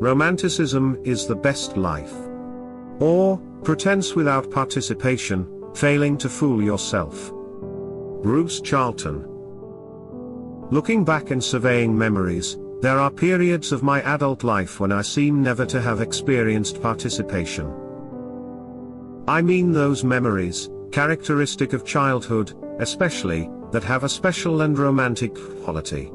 Romanticism is the best life. Or, pretense without participation, failing to fool yourself. Bruce Charlton. Looking back and surveying memories, there are periods of my adult life when I seem never to have experienced participation. I mean those memories, characteristic of childhood, especially, that have a special and romantic quality.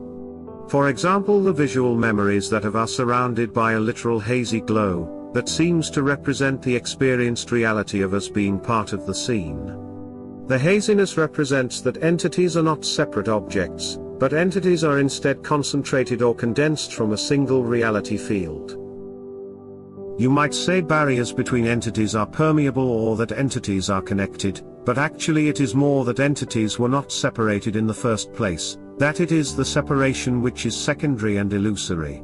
For example, the visual memories that are surrounded by a literal hazy glow, that seems to represent the experienced reality of us being part of the scene. The haziness represents that entities are not separate objects, but entities are instead concentrated or condensed from a single reality field. You might say barriers between entities are permeable or that entities are connected, but actually it is more that entities were not separated in the first place, that it is the separation which is secondary and illusory.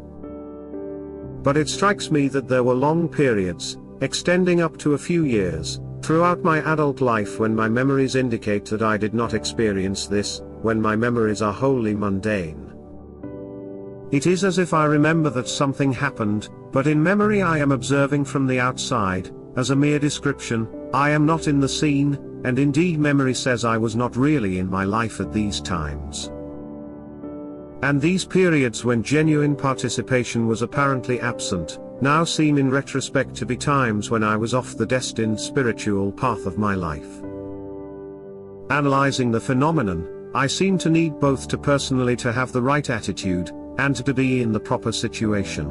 But it strikes me that there were long periods, extending up to a few years, throughout my adult life when my memories indicate that I did not experience this, when my memories are wholly mundane. It is as if I remember that something happened, but in memory I am observing from the outside, as a mere description, I am not in the scene, and indeed memory says I was not really in my life at these times. And these periods when genuine participation was apparently absent, now seem in retrospect to be times when I was off the destined spiritual path of my life. Analyzing the phenomenon, I seem to need both to personally to have the right attitude, and to be in the proper situation.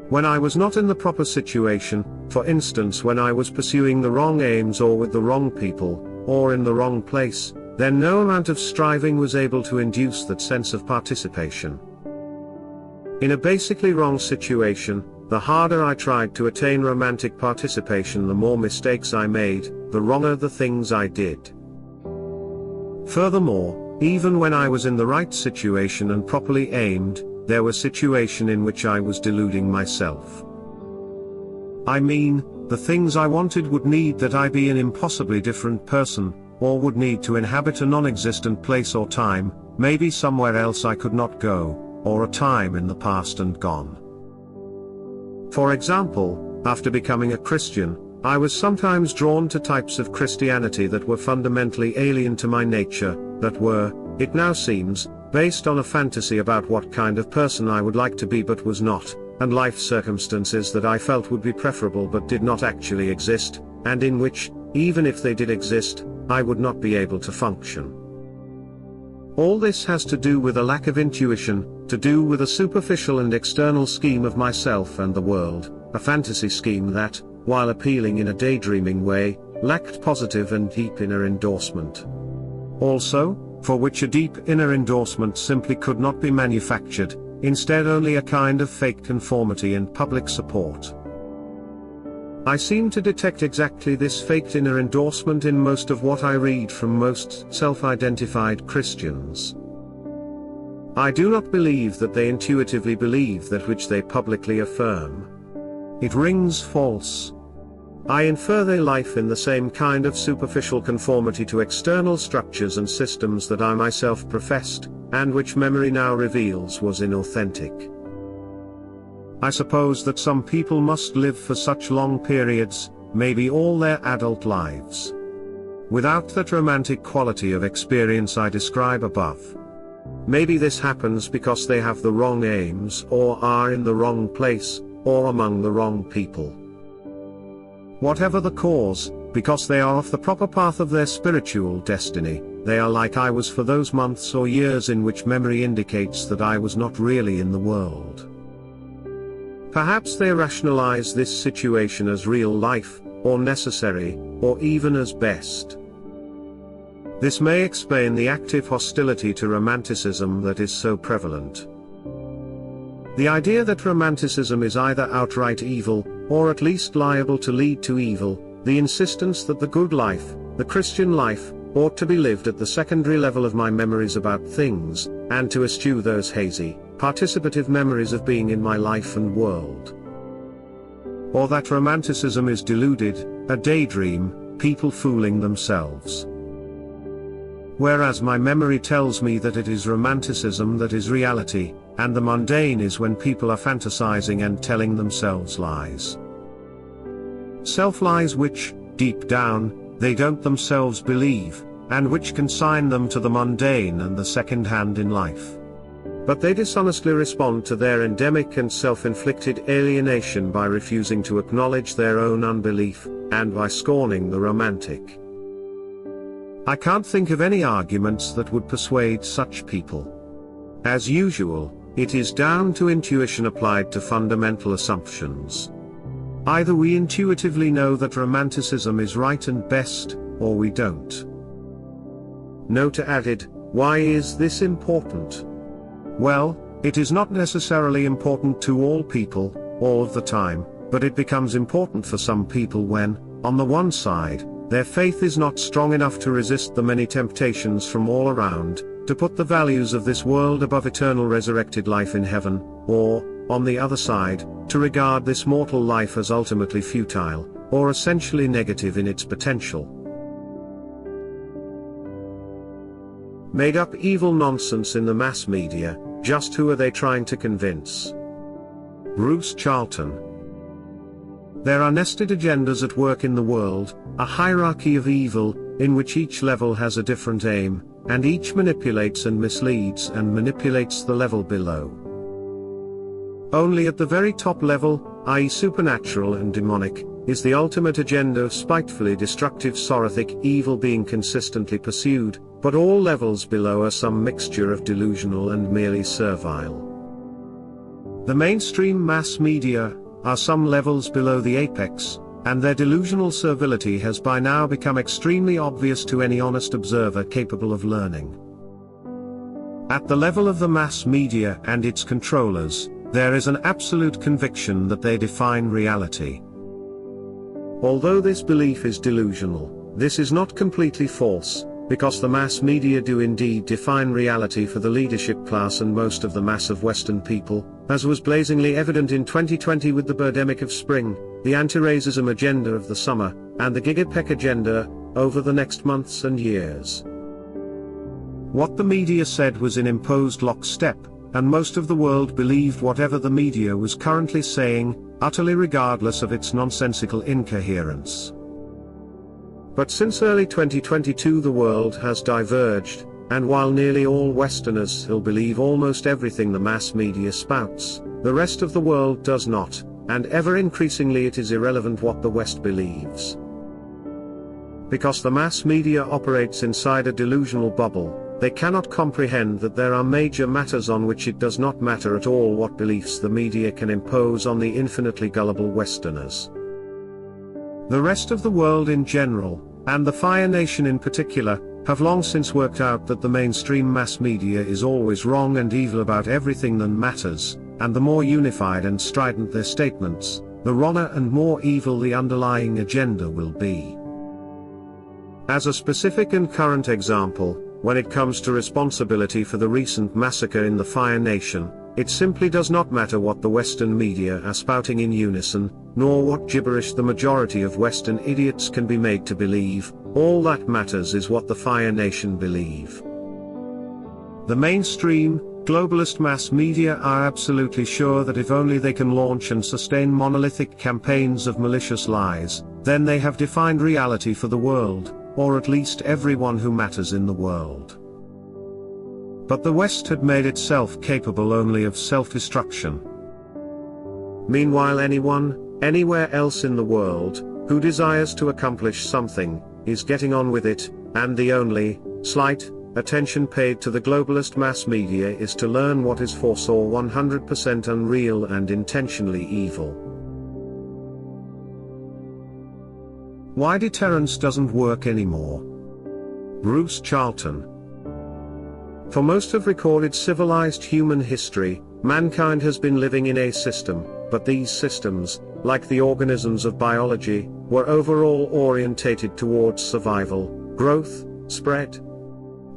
When I was not in the proper situation, for instance when I was pursuing the wrong aims or with the wrong people, or in the wrong place, then no amount of striving was able to induce that sense of participation. In a basically wrong situation, the harder I tried to attain romantic participation, the more mistakes I made, the wronger the things I did. Furthermore, even when I was in the right situation and properly aimed, there was situation in which I was deluding myself. I mean, the things I wanted would need that I be an impossibly different person, or would need to inhabit a non-existent place or time, maybe somewhere else I could not go, or a time in the past and gone. For example, after becoming a Christian, I was sometimes drawn to types of Christianity that were fundamentally alien to my nature, that were, it now seems, based on a fantasy about what kind of person I would like to be but was not, and life circumstances that I felt would be preferable but did not actually exist, and in which, even if they did exist, I would not be able to function. All this has to do with a lack of intuition, to do with a superficial and external scheme of myself and the world, a fantasy scheme that, while appealing in a daydreaming way, lacked positive and deep inner endorsement. Also, for which a deep inner endorsement simply could not be manufactured, instead only a kind of fake conformity and public support. I seem to detect exactly this faked inner endorsement in most of what I read from most self-identified Christians. I do not believe that they intuitively believe that which they publicly affirm. It rings false. I infer their life in the same kind of superficial conformity to external structures and systems that I myself professed, and which memory now reveals was inauthentic. I suppose that some people must live for such long periods, maybe all their adult lives, without that romantic quality of experience I describe above. Maybe this happens because they have the wrong aims, or are in the wrong place, or among the wrong people. Whatever the cause, because they are off the proper path of their spiritual destiny, they are like I was for those months or years in which memory indicates that I was not really in the world. Perhaps they rationalize this situation as real life, or necessary, or even as best. This may explain the active hostility to Romanticism that is so prevalent. The idea that Romanticism is either outright evil, or at least liable to lead to evil, the insistence that the good life, the Christian life, ought to be lived at the secondary level of my memories about things, and to eschew those hazy, participative memories of being in my life and world. Or that Romanticism is deluded, a daydream, people fooling themselves. Whereas my memory tells me that it is romanticism that is reality, and the mundane is when people are fantasizing and telling themselves lies. Self-lies which, deep down, they don't themselves believe, and which consign them to the mundane and the second hand in life. But they dishonestly respond to their endemic and self-inflicted alienation by refusing to acknowledge their own unbelief, and by scorning the romantic. I can't think of any arguments that would persuade such people. As usual, it is down to intuition applied to fundamental assumptions. Either we intuitively know that romanticism is right and best, or we don't. Note added, why is this important? Well, it is not necessarily important to all people, all of the time, but it becomes important for some people when, on the one side, their faith is not strong enough to resist the many temptations from all around, to put the values of this world above eternal resurrected life in heaven, or, on the other side, to regard this mortal life as ultimately futile, or essentially negative in its potential. Made up evil nonsense in the mass media, just who are they trying to convince? Bruce Charlton. There are nested agendas at work in the world, a hierarchy of evil, in which each level has a different aim, and each manipulates and misleads and manipulates the level below. Only at the very top level, i.e. supernatural and demonic, is the ultimate agenda of spitefully destructive sorothic evil being consistently pursued, but all levels below are some mixture of delusional and merely servile. The mainstream mass media are some levels below the apex, and their delusional servility has by now become extremely obvious to any honest observer capable of learning. At the level of the mass media and its controllers, there is an absolute conviction that they define reality. Although this belief is delusional, this is not completely false, because the mass media do indeed define reality for the leadership class and most of the mass of Western people, as was blazingly evident in 2020 with the birdemic of spring, the anti-racism agenda of the summer, and the gigapec agenda, over the next months and years. What the media said was in imposed lockstep, and most of the world believed whatever the media was currently saying, utterly regardless of its nonsensical incoherence. But since early 2022 the world has diverged, and while nearly all Westerners still believe almost everything the mass media spouts, the rest of the world does not, and ever increasingly it is irrelevant what the West believes. Because the mass media operates inside a delusional bubble, they cannot comprehend that there are major matters on which it does not matter at all what beliefs the media can impose on the infinitely gullible Westerners. The rest of the world in general, and the Fire Nation in particular, have long since worked out that the mainstream mass media is always wrong and evil about everything that matters, and the more unified and strident their statements, the wronger and more evil the underlying agenda will be. As a specific and current example, when it comes to responsibility for the recent massacre in the Fire Nation, it simply does not matter what the Western media are spouting in unison, nor what gibberish the majority of Western idiots can be made to believe. All that matters is what the Fire Nation believe. The mainstream, globalist mass media are absolutely sure that if only they can launch and sustain monolithic campaigns of malicious lies, then they have defined reality for the world, or at least everyone who matters in the world. But the West had made itself capable only of self-destruction. Meanwhile anyone, anywhere else in the world, who desires to accomplish something, is getting on with it, and the only, slight, attention paid to the globalist mass media is to learn what is false or 100% unreal and intentionally evil. Why deterrence doesn't work anymore. Bruce Charlton. For most of recorded civilized human history, mankind has been living in a system, but these systems, like the organisms of biology, were overall orientated towards survival, growth, spread.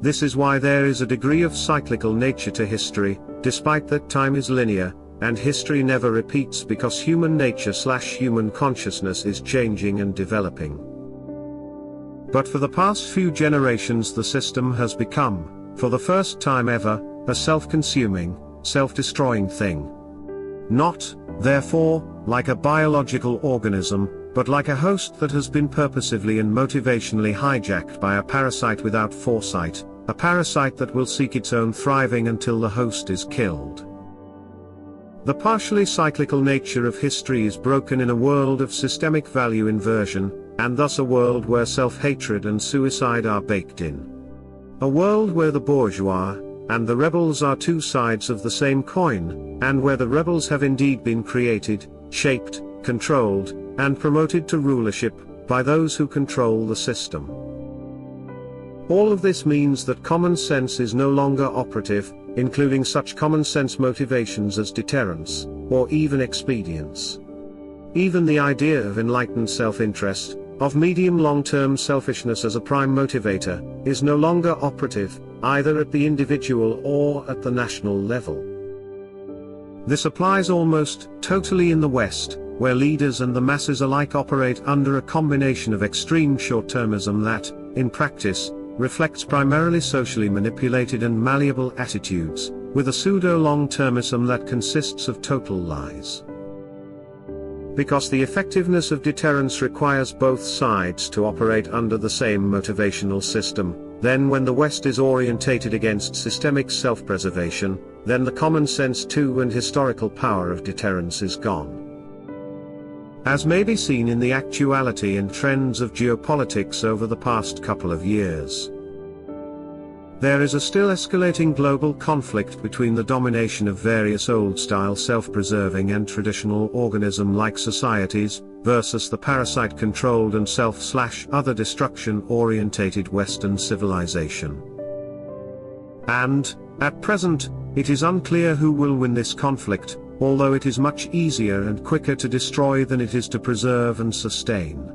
This is why there is a degree of cyclical nature to history, despite that time is linear, and history never repeats because human nature/human consciousness is changing and developing. But for the past few generations the system has become, for the first time ever, a self-consuming, self-destroying thing. Not, therefore, like a biological organism, but like a host that has been purposively and motivationally hijacked by a parasite without foresight, a parasite that will seek its own thriving until the host is killed. The partially cyclical nature of history is broken in a world of systemic value inversion, and thus a world where self-hatred and suicide are baked in. A world where the bourgeois and the rebels are two sides of the same coin, and where the rebels have indeed been created, shaped, controlled, and promoted to rulership by those who control the system. All of this means that common sense is no longer operative, including such common sense motivations as deterrence, or even expedience. Even the idea of enlightened self-interest, of medium-long-term selfishness as a prime motivator, is no longer operative, either at the individual or at the national level. This applies almost totally in the West, where leaders and the masses alike operate under a combination of extreme short-termism that, in practice, reflects primarily socially manipulated and malleable attitudes, with a pseudo-long-termism that consists of total lies. Because the effectiveness of deterrence requires both sides to operate under the same motivational system, then when the West is orientated against systemic self-preservation, then the common sense too and historical power of deterrence is gone. As may be seen in the actuality and trends of geopolitics over the past couple of years. There is a still escalating global conflict between the domination of various old-style self-preserving and traditional organism-like societies, versus the parasite-controlled and self/other destruction-orientated Western civilization. And, at present, it is unclear who will win this conflict, although it is much easier and quicker to destroy than it is to preserve and sustain.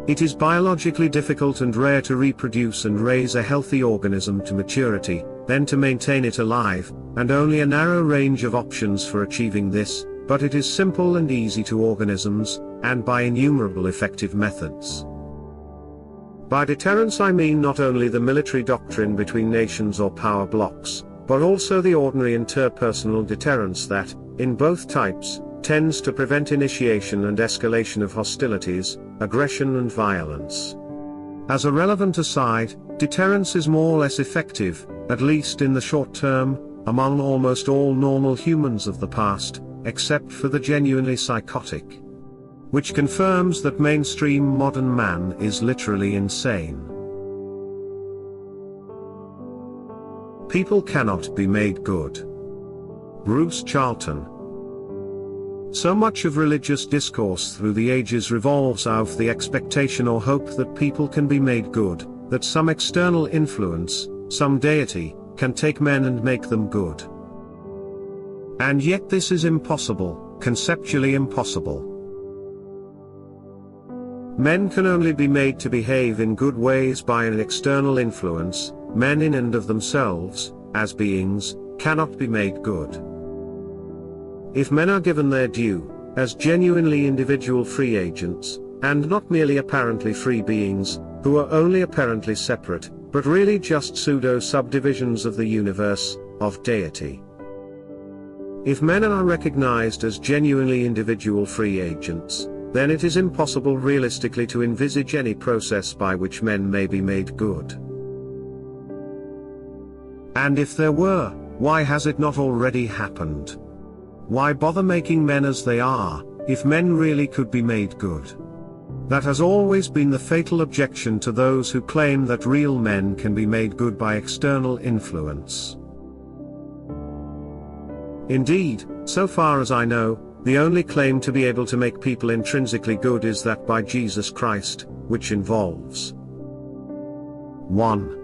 It is biologically difficult and rare to reproduce and raise a healthy organism to maturity, then to maintain it alive, and only a narrow range of options for achieving this, but it is simple and easy to organisms, and by innumerable effective methods. By deterrence I mean not only the military doctrine between nations or power blocks, but also the ordinary interpersonal deterrence that, in both types, tends to prevent initiation and escalation of hostilities, aggression and violence. As a relevant aside, deterrence is more or less effective, at least in the short term, among almost all normal humans of the past, except for the genuinely psychotic. Which confirms that mainstream modern man is literally insane. People cannot be made good. Bruce Charlton. So much of religious discourse through the ages revolves off the expectation or hope that people can be made good, that some external influence, some deity, can take men and make them good. And yet this is impossible, conceptually impossible. Men can only be made to behave in good ways by an external influence. Men in and of themselves, as beings, cannot be made good. If men are given their due, as genuinely individual free agents, and not merely apparently free beings, who are only apparently separate, but really just pseudo-subdivisions of the universe, of deity. If men are recognized as genuinely individual free agents, then it is impossible realistically to envisage any process by which men may be made good. And if there were, why has it not already happened? Why bother making men as they are, if men really could be made good? That has always been the fatal objection to those who claim that real men can be made good by external influence. Indeed, so far as I know, the only claim to be able to make people intrinsically good is that by Jesus Christ, which involves 1.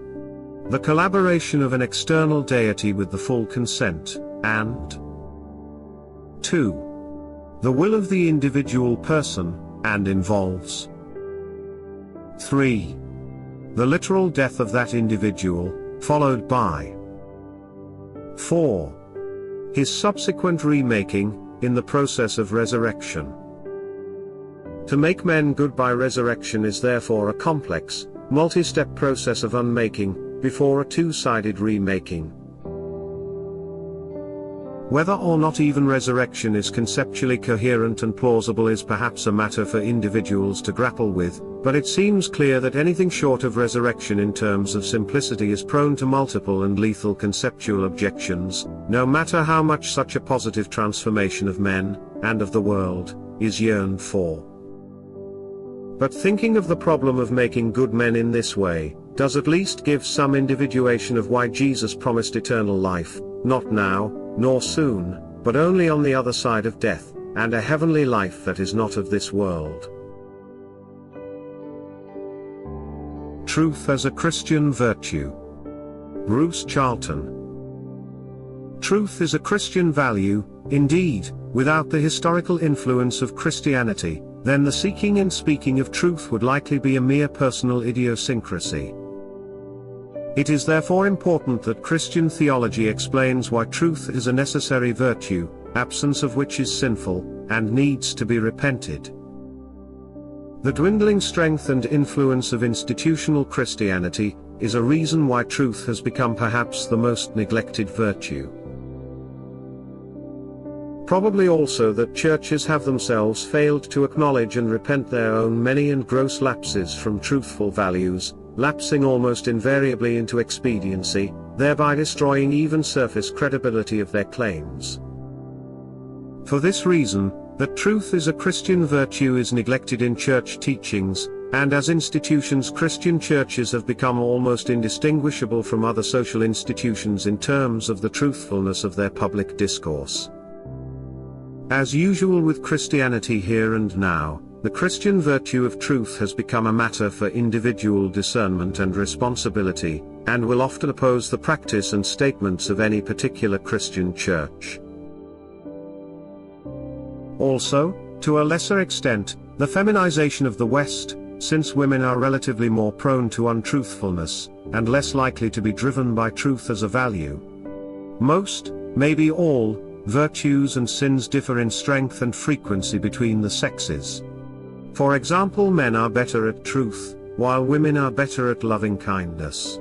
The collaboration of an external deity with the full consent, and 2. The will of the individual person, and involves 3. The literal death of that individual, followed by 4. His subsequent remaking, in the process of resurrection. To make men good by resurrection is therefore a complex, multi-step process of unmaking, before a two-sided remaking. Whether or not even resurrection is conceptually coherent and plausible is perhaps a matter for individuals to grapple with, but it seems clear that anything short of resurrection in terms of simplicity is prone to multiple and lethal conceptual objections, no matter how much such a positive transformation of men, and of the world, is yearned for. But thinking of the problem of making good men in this way, does at least give some individuation of why Jesus promised eternal life, not now, nor soon, but only on the other side of death, and a heavenly life that is not of this world. Truth as a Christian virtue. Bruce Charlton. Truth is a Christian value, indeed. Without the historical influence of Christianity, then the seeking and speaking of truth would likely be a mere personal idiosyncrasy. It is therefore important that Christian theology explains why truth is a necessary virtue, absence of which is sinful, and needs to be repented. The dwindling strength and influence of institutional Christianity is a reason why truth has become perhaps the most neglected virtue. Probably also that churches have themselves failed to acknowledge and repent their own many and gross lapses from truthful values, lapsing almost invariably into expediency, thereby destroying even surface credibility of their claims. For this reason, that truth is a Christian virtue is neglected in church teachings, and as institutions Christian churches have become almost indistinguishable from other social institutions in terms of the truthfulness of their public discourse. As usual with Christianity here and now, the Christian virtue of truth has become a matter for individual discernment and responsibility, and will often oppose the practice and statements of any particular Christian church. Also, to a lesser extent, the feminization of the West, since women are relatively more prone to untruthfulness, and less likely to be driven by truth as a value. Most, maybe all, virtues and sins differ in strength and frequency between the sexes. For example, men are better at truth, while women are better at loving kindness.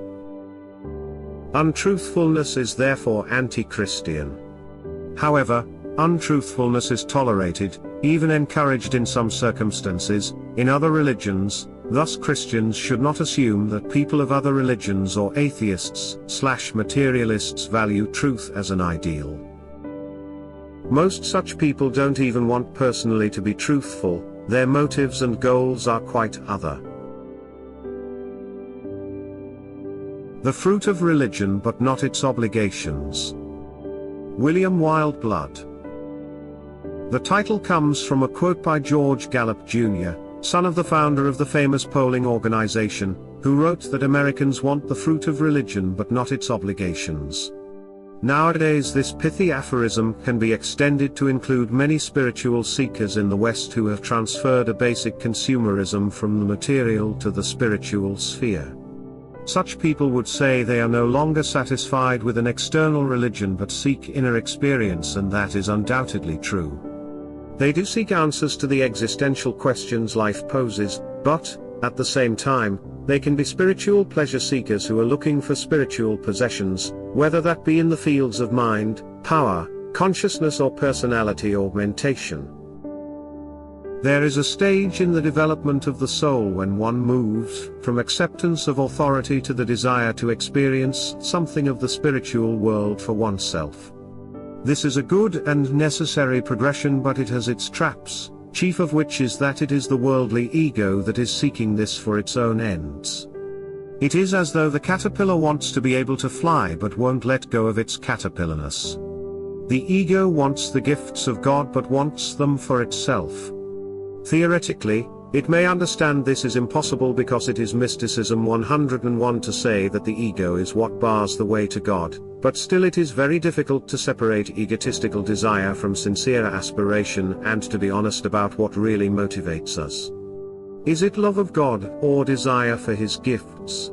Untruthfulness is therefore anti-Christian. However, untruthfulness is tolerated, even encouraged in some circumstances, in other religions. Thus Christians should not assume that people of other religions or atheists/materialists value truth as an ideal. Most such people don't even want personally to be truthful, their motives and goals are quite other. The fruit of religion but not its obligations. William Wildblood. The title comes from a quote by George Gallup Jr., son of the founder of the famous polling organization, who wrote that Americans want the fruit of religion but not its obligations. Nowadays this pithy aphorism can be extended to include many spiritual seekers in the West who have transferred a basic consumerism from the material to the spiritual sphere. Such people would say they are no longer satisfied with an external religion but seek inner experience, and that is undoubtedly true. They do seek answers to the existential questions life poses, but, at the same time, they can be spiritual pleasure seekers who are looking for spiritual possessions, whether that be in the fields of mind, power, consciousness or personality augmentation. There is a stage in the development of the soul when one moves from acceptance of authority to the desire to experience something of the spiritual world for oneself. This is a good and necessary progression, but it has its traps, chief of which is that it is the worldly ego that is seeking this for its own ends. It is as though the caterpillar wants to be able to fly but won't let go of its caterpillarness. The ego wants the gifts of God but wants them for itself. Theoretically, it may understand this is impossible because it is mysticism 101 to say that the ego is what bars the way to God, but still it is very difficult to separate egotistical desire from sincere aspiration and to be honest about what really motivates us. Is it love of God or desire for His gifts?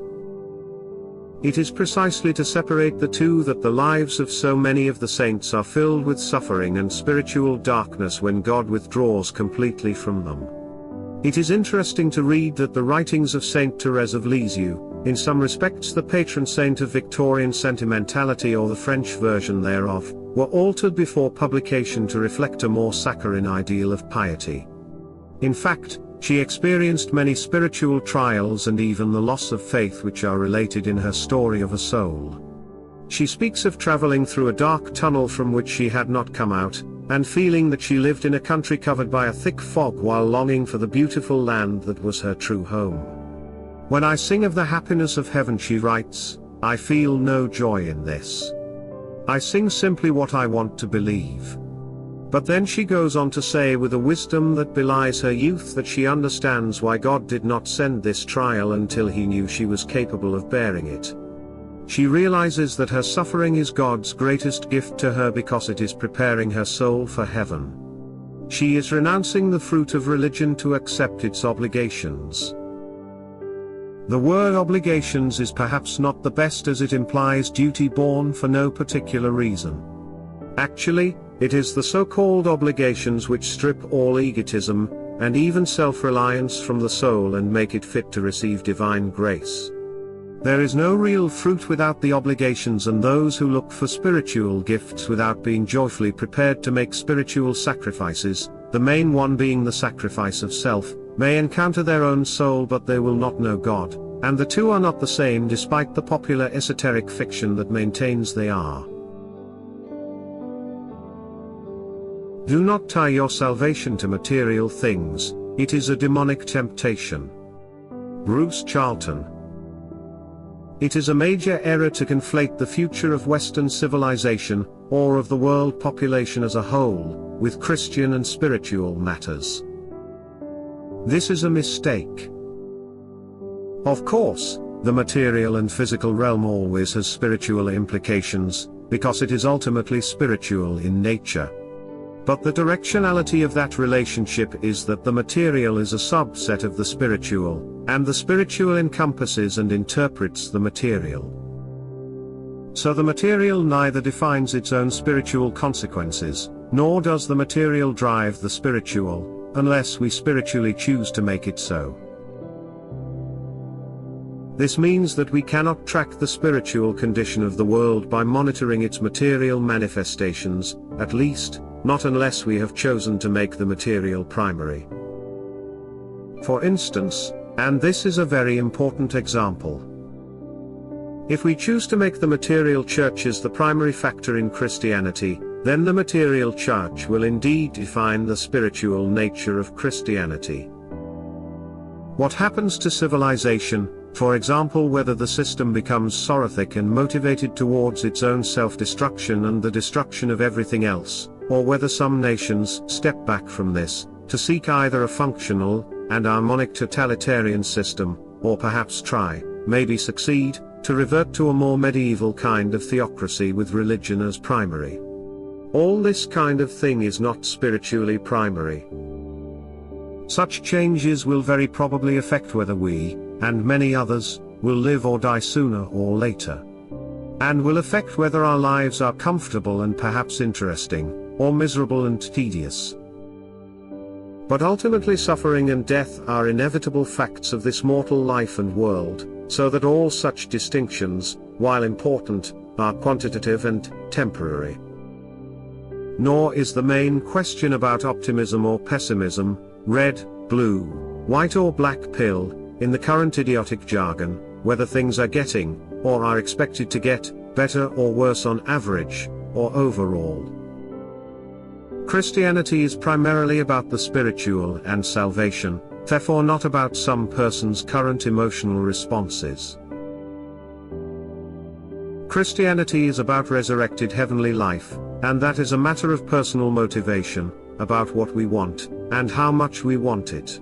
It is precisely to separate the two that the lives of so many of the saints are filled with suffering and spiritual darkness when God withdraws completely from them. It is interesting to read that the writings of Saint Therese of Lisieux, in some respects the patron saint of Victorian sentimentality or the French version thereof, were altered before publication to reflect a more saccharine ideal of piety. In fact, she experienced many spiritual trials and even the loss of faith which are related in her story of a soul. She speaks of traveling through a dark tunnel from which she had not come out, and feeling that she lived in a country covered by a thick fog while longing for the beautiful land that was her true home. When I sing of the happiness of heaven, she writes, I feel no joy in this. I sing simply what I want to believe. But then she goes on to say with a wisdom that belies her youth that she understands why God did not send this trial until he knew she was capable of bearing it. She realizes that her suffering is God's greatest gift to her because it is preparing her soul for heaven. She is renouncing the fruit of religion to accept its obligations. The word obligations is perhaps not the best as it implies duty borne for no particular reason. Actually, it is the so-called obligations which strip all egotism, and even self-reliance from the soul and make it fit to receive divine grace. There is no real fruit without the obligations, and those who look for spiritual gifts without being joyfully prepared to make spiritual sacrifices, the main one being the sacrifice of self, may encounter their own soul but they will not know God, and the two are not the same despite the popular esoteric fiction that maintains they are. Do not tie your salvation to material things, it is a demonic temptation. Bruce Charlton. It is a major error to conflate the future of Western civilization, or of the world population as a whole, with Christian and spiritual matters. This is a mistake. Of course, the material and physical realm always has spiritual implications, because it is ultimately spiritual in nature. But the directionality of that relationship is that the material is a subset of the spiritual, and the spiritual encompasses and interprets the material. So the material neither defines its own spiritual consequences, nor does the material drive the spiritual, unless we spiritually choose to make it so. This means that we cannot track the spiritual condition of the world by monitoring its material manifestations, at least, not unless we have chosen to make the material primary. For instance, and this is a very important example, if we choose to make the material churches the primary factor in Christianity, then the material church will indeed define the spiritual nature of Christianity. What happens to civilization, for example, whether the system becomes sorothic and motivated towards its own self-destruction and the destruction of everything else, or whether some nations step back from this, to seek either a functional and harmonic totalitarian system, or perhaps try, maybe succeed, to revert to a more medieval kind of theocracy with religion as primary. All this kind of thing is not spiritually primary. Such changes will very probably affect whether we, and many others, will live or die sooner or later. And will affect whether our lives are comfortable and perhaps interesting, or miserable and tedious. But ultimately suffering and death are inevitable facts of this mortal life and world, so that all such distinctions, while important, are quantitative and temporary. Nor is the main question about optimism or pessimism, red, blue, white or black pill, in the current idiotic jargon, whether things are getting, or are expected to get, better or worse on average, or overall. Christianity is primarily about the spiritual and salvation, therefore not about some person's current emotional responses. Christianity is about resurrected heavenly life, and that is a matter of personal motivation, about what we want, and how much we want it.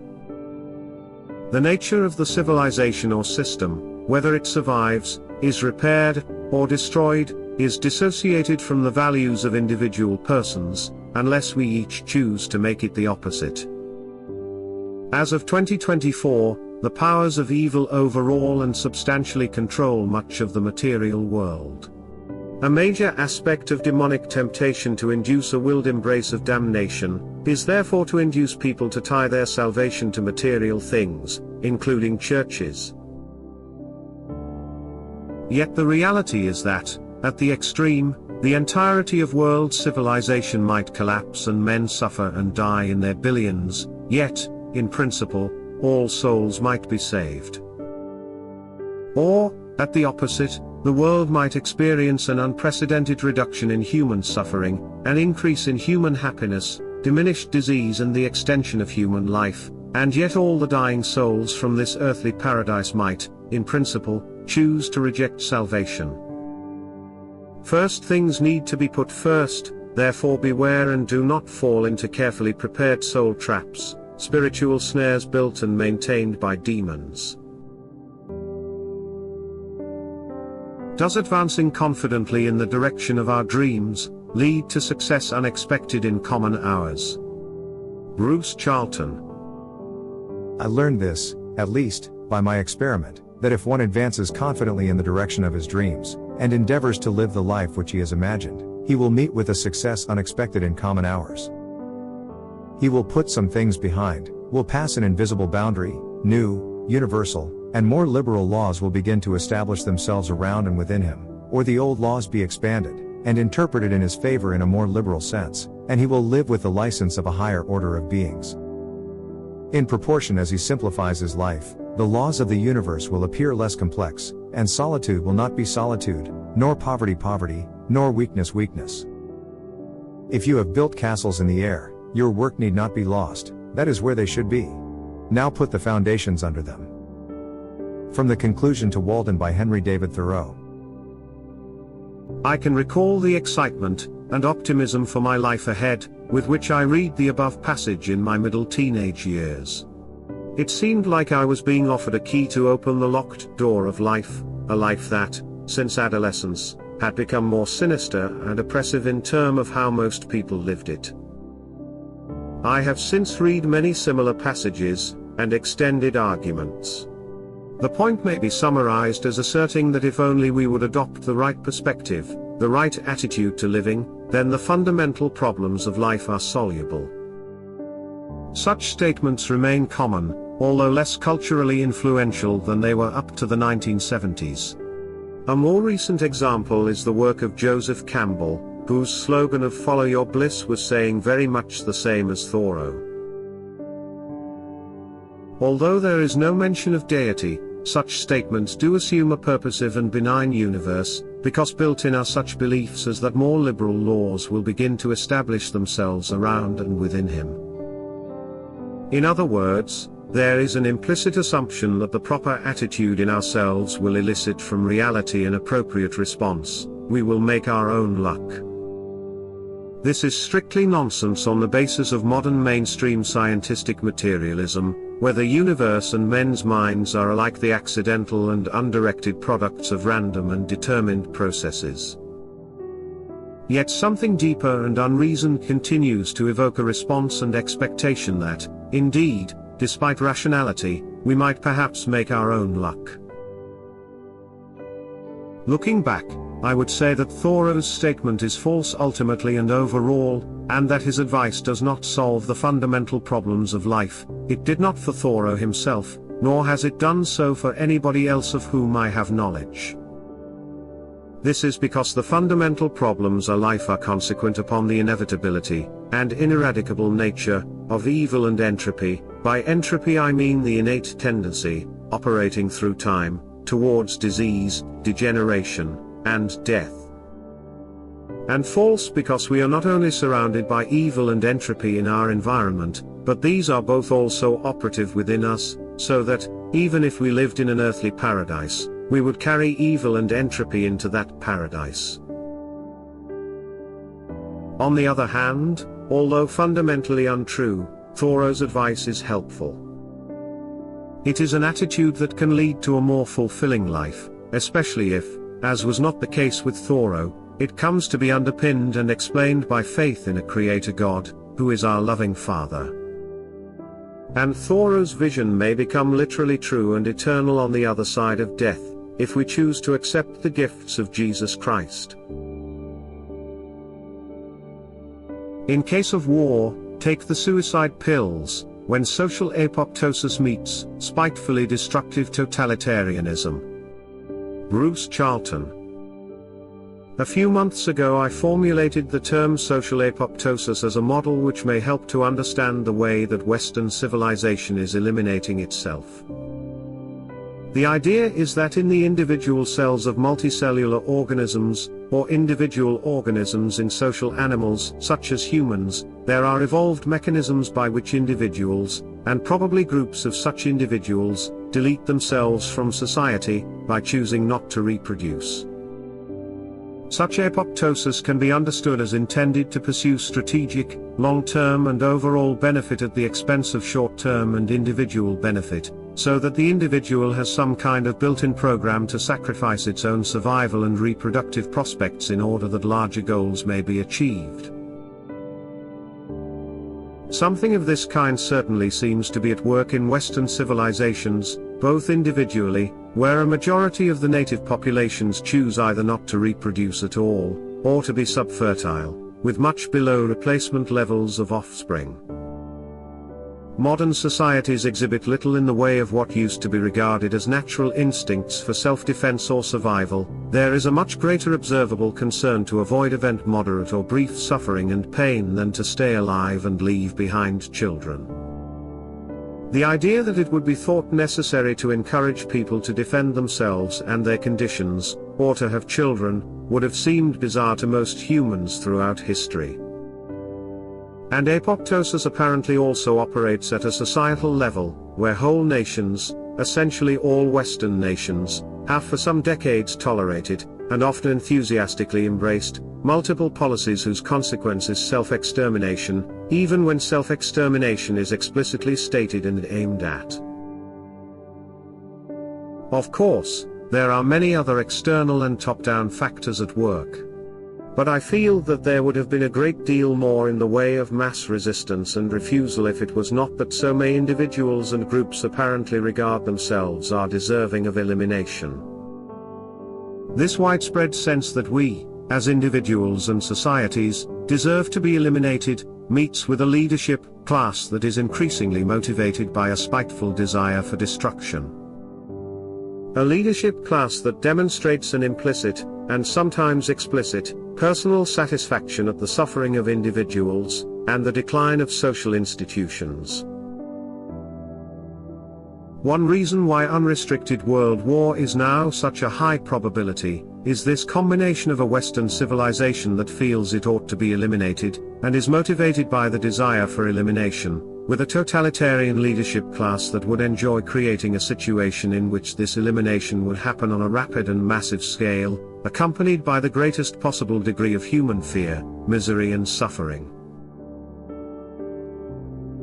The nature of the civilization or system, whether it survives, is repaired, or destroyed, is dissociated from the values of individual persons, unless we each choose to make it the opposite. As of 2024, the powers of evil overall and substantially control much of the material world. A major aspect of demonic temptation to induce a willed embrace of damnation is therefore to induce people to tie their salvation to material things, including churches. Yet the reality is that, at the extreme, the entirety of world civilization might collapse and men suffer and die in their billions, yet, in principle, all souls might be saved. Or, at the opposite, the world might experience an unprecedented reduction in human suffering, an increase in human happiness, diminished disease and the extension of human life, and yet all the dying souls from this earthly paradise might, in principle, choose to reject salvation. First things need to be put first, therefore beware and do not fall into carefully prepared soul traps, spiritual snares built and maintained by demons. Does advancing confidently in the direction of our dreams lead to success unexpected in common hours? Bruce Charlton. I learned this, at least, by my experiment, that if one advances confidently in the direction of his dreams, and endeavors to live the life which he has imagined, he will meet with a success unexpected in common hours. He will put some things behind, will pass an invisible boundary, new, universal, and more liberal laws will begin to establish themselves around and within him, or the old laws be expanded, and interpreted in his favor in a more liberal sense, and he will live with the license of a higher order of beings. In proportion as he simplifies his life, the laws of the universe will appear less complex, and solitude will not be solitude, nor poverty poverty, nor weakness weakness. If you have built castles in the air, your work need not be lost, that is where they should be. Now put the foundations under them. From the Conclusion to Walden by Henry David Thoreau. I can recall the excitement and optimism for my life ahead, with which I read the above passage in my middle teenage years. It seemed like I was being offered a key to open the locked door of life, a life that, since adolescence, had become more sinister and oppressive in terms of how most people lived it. I have since read many similar passages, and extended arguments. The point may be summarized as asserting that if only we would adopt the right perspective, the right attitude to living, then the fundamental problems of life are soluble. Such statements remain common, although less culturally influential than they were up to the 1970s. A more recent example is the work of Joseph Campbell, whose slogan of "Follow Your Bliss" was saying very much the same as Thoreau. Although there is no mention of deity, such statements do assume a purposive and benign universe, because built in are such beliefs as that more liberal laws will begin to establish themselves around and within him. In other words, there is an implicit assumption that the proper attitude in ourselves will elicit from reality an appropriate response. We will make our own luck. This is strictly nonsense on the basis of modern mainstream scientific materialism, where the universe and men's minds are alike the accidental and undirected products of random and determined processes. Yet something deeper and unreasoned continues to evoke a response and expectation that, indeed, despite rationality, we might perhaps make our own luck. Looking back, I would say that Thoreau's statement is false ultimately and overall, and that his advice does not solve the fundamental problems of life. It did not for Thoreau himself, nor has it done so for anybody else of whom I have knowledge. This is because the fundamental problems of life are consequent upon the inevitability, and ineradicable nature, of evil and entropy. By entropy I mean the innate tendency, operating through time, towards disease, degeneration, and death. And false because we are not only surrounded by evil and entropy in our environment, but these are both also operative within us, so that, even if we lived in an earthly paradise, we would carry evil and entropy into that paradise. On the other hand, although fundamentally untrue, Thoreau's advice is helpful. It is an attitude that can lead to a more fulfilling life, especially if, as was not the case with Thoreau, it comes to be underpinned and explained by faith in a Creator God, who is our loving Father. And Thoreau's vision may become literally true and eternal on the other side of death, if we choose to accept the gifts of Jesus Christ. In case of war, Take the suicide pills, when social apoptosis meets spitefully destructive totalitarianism. Bruce Charlton. A few months ago I formulated the term social apoptosis as a model which may help to understand the way that Western civilization is eliminating itself. The idea is that in the individual cells of multicellular organisms, or individual organisms in social animals such as humans, there are evolved mechanisms by which individuals, and probably groups of such individuals, delete themselves from society, by choosing not to reproduce. Such apoptosis can be understood as intended to pursue strategic, long-term and overall benefit at the expense of short-term and individual benefit, so that the individual has some kind of built-in program to sacrifice its own survival and reproductive prospects in order that larger goals may be achieved. Something of this kind certainly seems to be at work in Western civilizations, both individually, where a majority of the native populations choose either not to reproduce at all, or to be subfertile, with much below replacement levels of offspring. Modern societies exhibit little in the way of what used to be regarded as natural instincts for self-defense or survival. There is a much greater observable concern to avoid moderate or brief suffering and pain than to stay alive and leave behind children. The idea that it would be thought necessary to encourage people to defend themselves and their conditions, or to have children, would have seemed bizarre to most humans throughout history. And apoptosis apparently also operates at a societal level, where whole nations, essentially all Western nations, have for some decades tolerated, and often enthusiastically embraced, multiple policies whose consequence is self-extermination, even when self-extermination is explicitly stated and aimed at. Of course, there are many other external and top-down factors at work. But I feel that there would have been a great deal more in the way of mass resistance and refusal if it was not that so many individuals and groups apparently regard themselves are deserving of elimination. This widespread sense that we, as individuals and societies, deserve to be eliminated, meets with a leadership class that is increasingly motivated by a spiteful desire for destruction. A leadership class that demonstrates an implicit, and sometimes explicit, personal satisfaction at the suffering of individuals, and the decline of social institutions. One reason why unrestricted world war is now such a high probability, is this combination of a Western civilization that feels it ought to be eliminated, and is motivated by the desire for elimination, with a totalitarian leadership class that would enjoy creating a situation in which this elimination would happen on a rapid and massive scale, accompanied by the greatest possible degree of human fear, misery and suffering.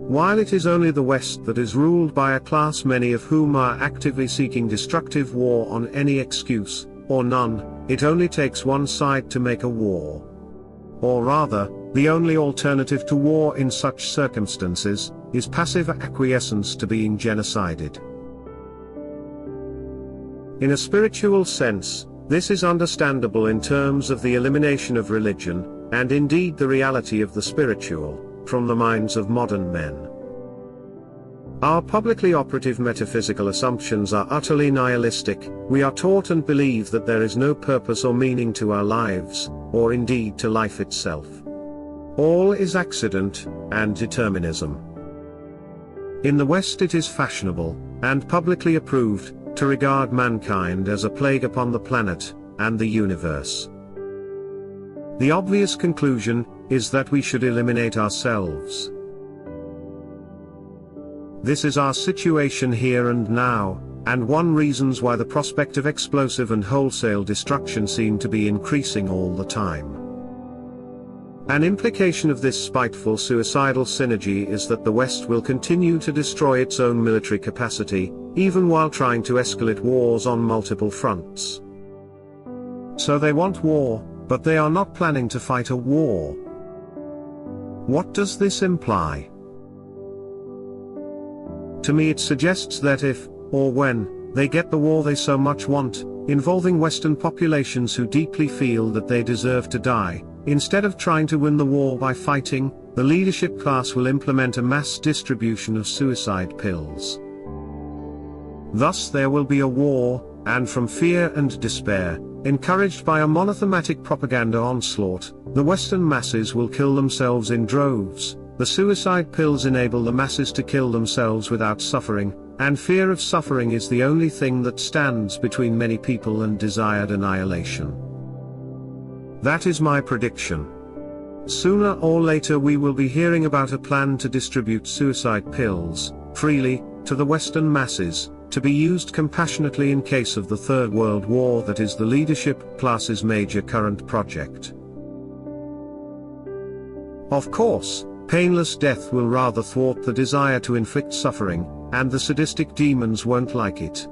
While it is only the West that is ruled by a class many of whom are actively seeking destructive war on any excuse, or none, it only takes one side to make a war. Or rather, the only alternative to war in such circumstances, is passive acquiescence to being genocided. In a spiritual sense, this is understandable in terms of the elimination of religion, and indeed the reality of the spiritual, from the minds of modern men. Our publicly operative metaphysical assumptions are utterly nihilistic. We are taught and believe that there is no purpose or meaning to our lives, or indeed to life itself. All is accident, and determinism. In the West it is fashionable, and publicly approved, to regard mankind as a plague upon the planet, and the universe. The obvious conclusion, is that we should eliminate ourselves. This is our situation here and now, and one reasons why the prospect of explosive and wholesale destruction seem to be increasing all the time. An implication of this spiteful suicidal synergy is that the West will continue to destroy its own military capacity, even while trying to escalate wars on multiple fronts. So they want war, but they are not planning to fight a war. What does this imply? To me it suggests that if, or when, they get the war they so much want, involving Western populations who deeply feel that they deserve to die, instead of trying to win the war by fighting, the leadership class will implement a mass distribution of suicide pills. Thus there will be a war, and from fear and despair, encouraged by a monothematic propaganda onslaught, the Western masses will kill themselves in droves. The suicide pills enable the masses to kill themselves without suffering, and fear of suffering is the only thing that stands between many people and desired annihilation. That is my prediction. Sooner or later we will be hearing about a plan to distribute suicide pills, freely, to the Western masses, to be used compassionately in case of the Third World War that is the leadership class's major current project. Of course, painless death will rather thwart the desire to inflict suffering, and the sadistic demons won't like it.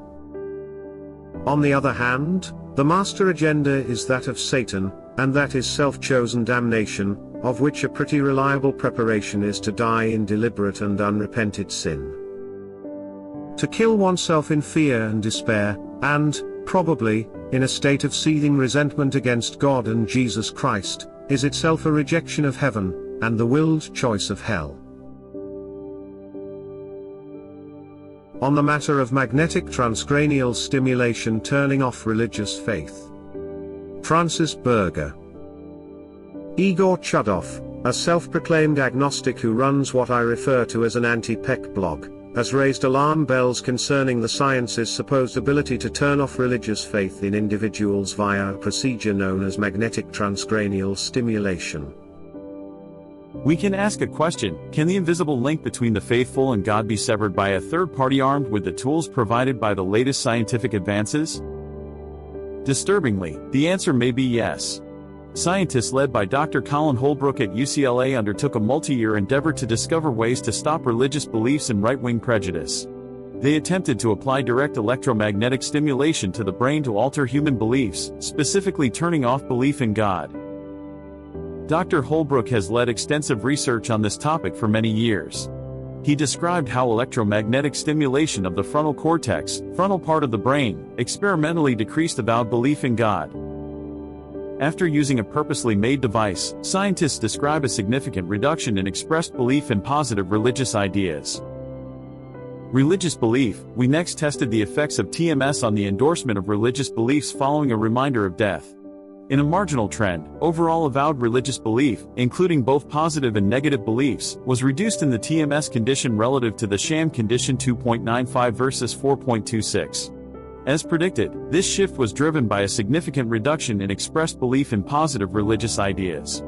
On the other hand, the master agenda is that of Satan, and that is self-chosen damnation, of which a pretty reliable preparation is to die in deliberate and unrepented sin. To kill oneself in fear and despair, and, probably, in a state of seething resentment against God and Jesus Christ, is itself a rejection of heaven, and the willed choice of hell. On the matter of magnetic transcranial stimulation turning off religious faith. Francis Berger. Igor Chudov, a self-proclaimed agnostic who runs what I refer to as an anti-PEC blog, has raised alarm bells concerning the science's supposed ability to turn off religious faith in individuals via a procedure known as magnetic transcranial stimulation. We can ask a question: can the invisible link between the faithful and God be severed by a third party armed with the tools provided by the latest scientific advances? Disturbingly, the answer may be yes. Scientists led by Dr. Colin Holbrook at UCLA undertook a multi-year endeavor to discover ways to stop religious beliefs and right-wing prejudice. They attempted to apply direct electromagnetic stimulation to the brain to alter human beliefs, specifically turning off belief in God. Dr. Holbrook has led extensive research on this topic for many years. He described how electromagnetic stimulation of the frontal cortex, frontal part of the brain, experimentally decreased avowed belief in God. After using a purposely made device, scientists describe a significant reduction in expressed belief in positive religious ideas. Religious belief. We next tested the effects of TMS on the endorsement of religious beliefs following a reminder of death. In a marginal trend, overall avowed religious belief, including both positive and negative beliefs, was reduced in the TMS condition relative to the sham condition 2.95 versus 4.26. As predicted, this shift was driven by a significant reduction in expressed belief in positive religious ideas.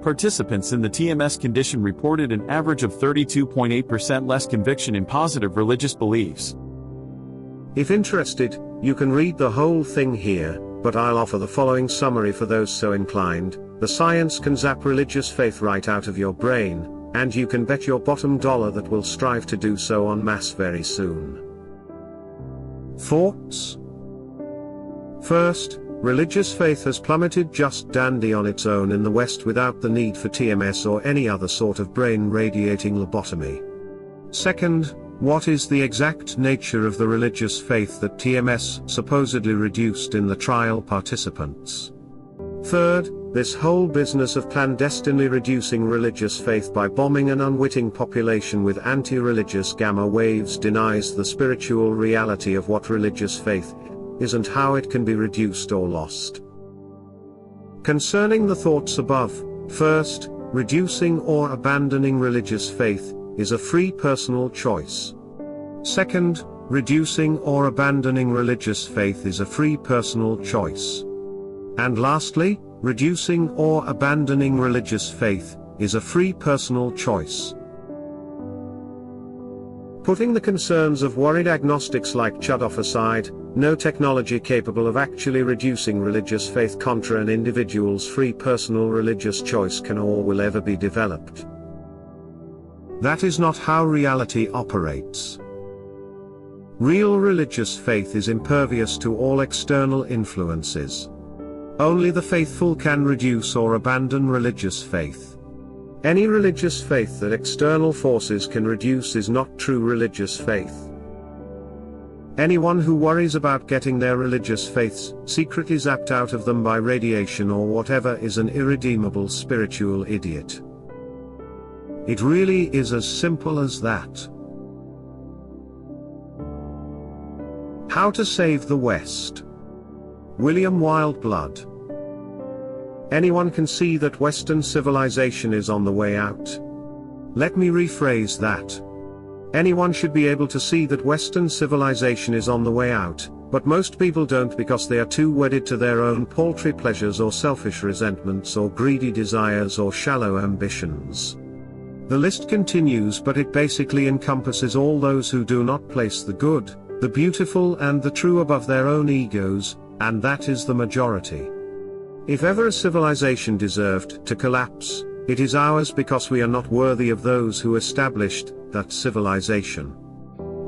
Participants in the TMS condition reported an average of 32.8% less conviction in positive religious beliefs. If interested, you can read the whole thing here, but I'll offer the following summary for those so inclined. The science can zap religious faith right out of your brain, and you can bet your bottom dollar that we'll strive to do so en masse very soon. Thoughts? First, religious faith has plummeted just dandy on its own in the West without the need for TMS or any other sort of brain-radiating lobotomy. Second, what is the exact nature of the religious faith that TMS supposedly reduced in the trial participants? Third, this whole business of clandestinely reducing religious faith by bombing an unwitting population with anti-religious gamma waves denies the spiritual reality of what religious faith is and how it can be reduced or lost. Concerning the thoughts above, first, reducing or abandoning religious faith is a free personal choice. Second, reducing or abandoning religious faith is a free personal choice. And lastly, reducing or abandoning religious faith is a free personal choice. Putting the concerns of worried agnostics like Chudov aside, no technology capable of actually reducing religious faith contra an individual's free personal religious choice can or will ever be developed. That is not how reality operates. Real religious faith is impervious to all external influences. Only the faithful can reduce or abandon religious faith. Any religious faith that external forces can reduce is not true religious faith. Anyone who worries about getting their religious faiths secretly zapped out of them by radiation or whatever is an irredeemable spiritual idiot. It really is as simple as that. How to Save the West. William Wildblood. Anyone can see that Western civilization is on the way out. Let me rephrase that. Anyone should be able to see that Western civilization is on the way out, but most people don't because they are too wedded to their own paltry pleasures or selfish resentments or greedy desires or shallow ambitions. The list continues, but it basically encompasses all those who do not place the good, the beautiful and the true above their own egos, and that is the majority. If ever a civilization deserved to collapse, it is ours because we are not worthy of those who established that civilization.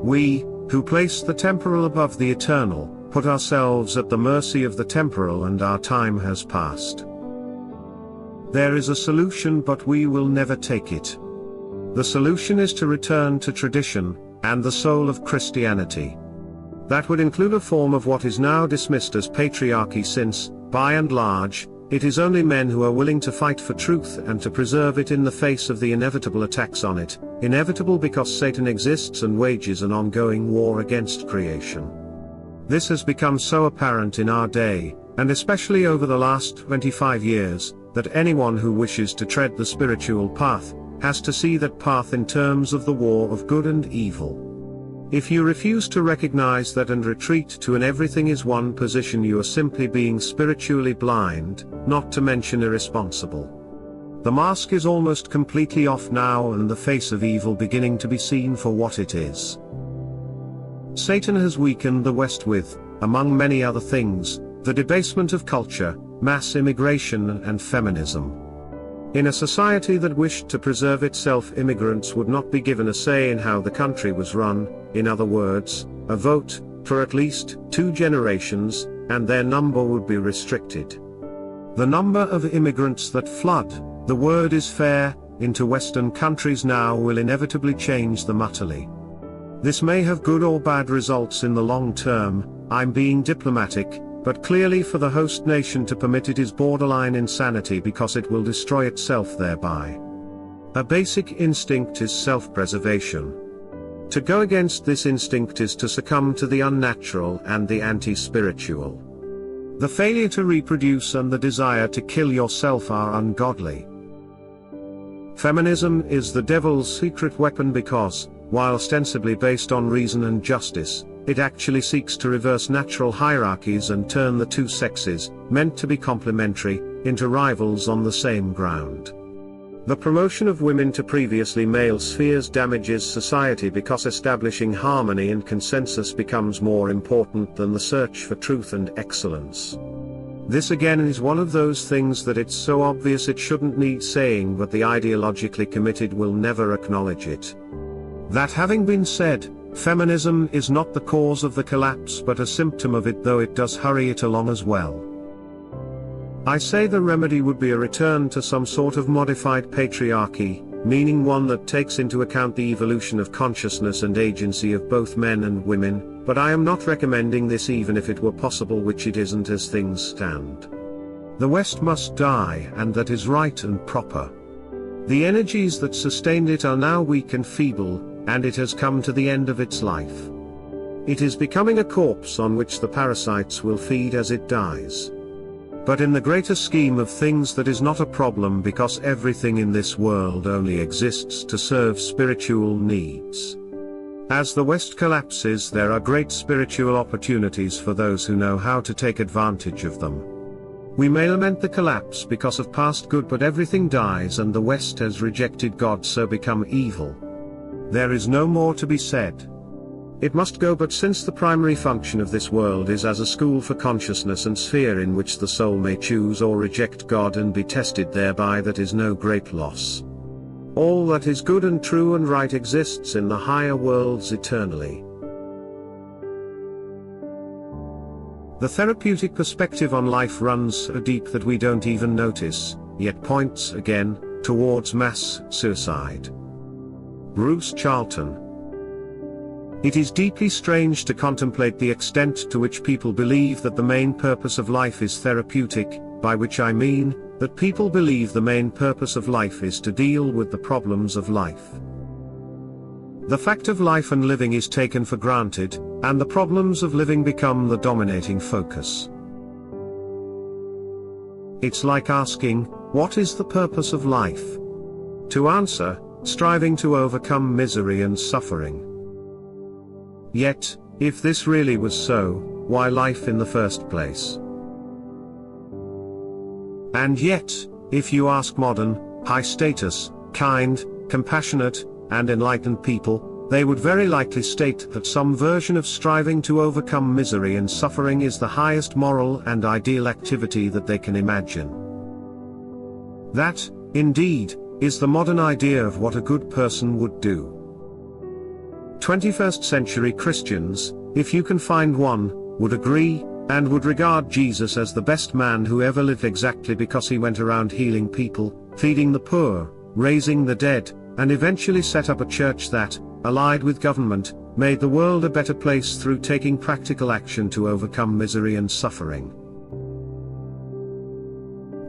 We, who place the temporal above the eternal, put ourselves at the mercy of the temporal, and our time has passed. There is a solution, but we will never take it. The solution is to return to tradition, and the soul of Christianity. That would include a form of what is now dismissed as patriarchy, since, by and large, it is only men who are willing to fight for truth and to preserve it in the face of the inevitable attacks on it, inevitable because Satan exists and wages an ongoing war against creation. This has become so apparent in our day, and especially over the last 25 years, that anyone who wishes to tread the spiritual path, has to see that path in terms of the war of good and evil. If you refuse to recognize that and retreat to an everything is one position, you are simply being spiritually blind, not to mention irresponsible. The mask is almost completely off now, and the face of evil beginning to be seen for what it is. Satan has weakened the West with, among many other things, the debasement of culture, mass immigration and feminism. In a society that wished to preserve itself, immigrants would not be given a say in how the country was run, in other words, a vote, for at least 2 generations, and their number would be restricted. The number of immigrants that flood, the word is fair, into Western countries now will inevitably change them utterly. This may have good or bad results in the long term, I'm being diplomatic, but clearly for the host nation to permit it is borderline insanity because it will destroy itself thereby. A basic instinct is self-preservation. To go against this instinct is to succumb to the unnatural and the anti-spiritual. The failure to reproduce and the desire to kill yourself are ungodly. Feminism is the devil's secret weapon because, while ostensibly based on reason and justice, it actually seeks to reverse natural hierarchies and turn the two sexes, meant to be complementary, into rivals on the same ground. The promotion of women to previously male spheres damages society because establishing harmony and consensus becomes more important than the search for truth and excellence. This again is one of those things that it's so obvious it shouldn't need saying, but the ideologically committed will never acknowledge it. That having been said, feminism is not the cause of the collapse but a symptom of it, though it does hurry it along as well. I say the remedy would be a return to some sort of modified patriarchy, meaning one that takes into account the evolution of consciousness and agency of both men and women, but I am not recommending this even if it were possible, which it isn't as things stand. The West must die, and that is right and proper. The energies that sustained it are now weak and feeble, and it has come to the end of its life. It is becoming a corpse on which the parasites will feed as it dies. But in the greater scheme of things that is not a problem, because everything in this world only exists to serve spiritual needs. As the West collapses, there are great spiritual opportunities for those who know how to take advantage of them. We may lament the collapse because of past good, but everything dies and the West has rejected God, so become evil. There is no more to be said. It must go, but since the primary function of this world is as a school for consciousness and sphere in which the soul may choose or reject God and be tested thereby, that is no great loss. All that is good and true and right exists in the higher worlds eternally. The therapeutic perspective on life runs so deep that we don't even notice, yet points again towards mass suicide. Bruce Charlton. It is deeply strange to contemplate the extent to which people believe that the main purpose of life is therapeutic, by which I mean, that people believe the main purpose of life is to deal with the problems of life. The fact of life and living is taken for granted, and the problems of living become the dominating focus. It's like asking, what is the purpose of life? To answer, striving to overcome misery and suffering. Yet, if this really was so, why life in the first place? And yet, if you ask modern, high-status, kind, compassionate, and enlightened people, they would very likely state that some version of striving to overcome misery and suffering is the highest moral and ideal activity that they can imagine. That, indeed, is the modern idea of what a good person would do. 21st century Christians, if you can find one, would agree, and would regard Jesus as the best man who ever lived exactly because he went around healing people, feeding the poor, raising the dead, and eventually set up a church that, allied with government, made the world a better place through taking practical action to overcome misery and suffering.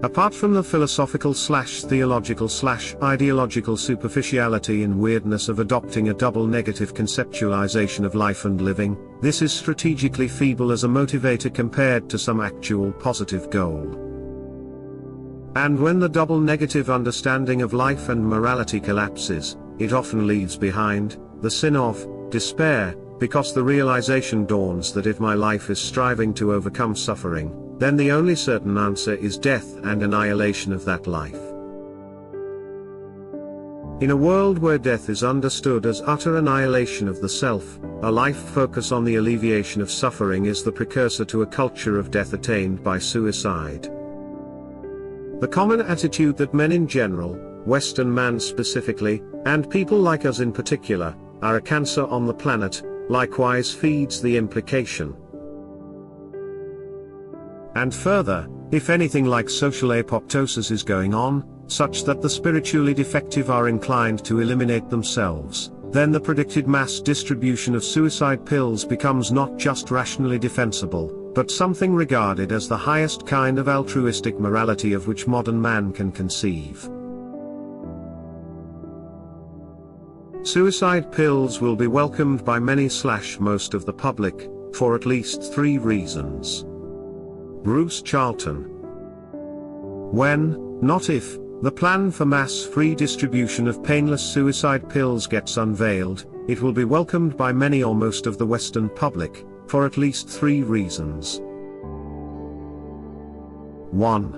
Apart from the philosophical/theological/ideological superficiality and weirdness of adopting a double negative conceptualization of life and living, this is strategically feeble as a motivator compared to some actual positive goal. And when the double negative understanding of life and morality collapses, it often leaves behind the sin of despair, because the realization dawns that if my life is striving to overcome suffering, then the only certain answer is death and annihilation of that life. In a world where death is understood as utter annihilation of the self, a life focus on the alleviation of suffering is the precursor to a culture of death attained by suicide. The common attitude that men in general, Western man specifically, and people like us in particular, are a cancer on the planet, likewise feeds the implication. And further, if anything like social apoptosis is going on, such that the spiritually defective are inclined to eliminate themselves, then the predicted mass distribution of suicide pills becomes not just rationally defensible, but something regarded as the highest kind of altruistic morality of which modern man can conceive. Suicide pills will be welcomed by many/most of the public, for at least 3 reasons. Bruce Charlton. When, not if, the plan for mass-free distribution of painless suicide pills gets unveiled, it will be welcomed by many or most of the Western public, for at least 3 reasons. 1.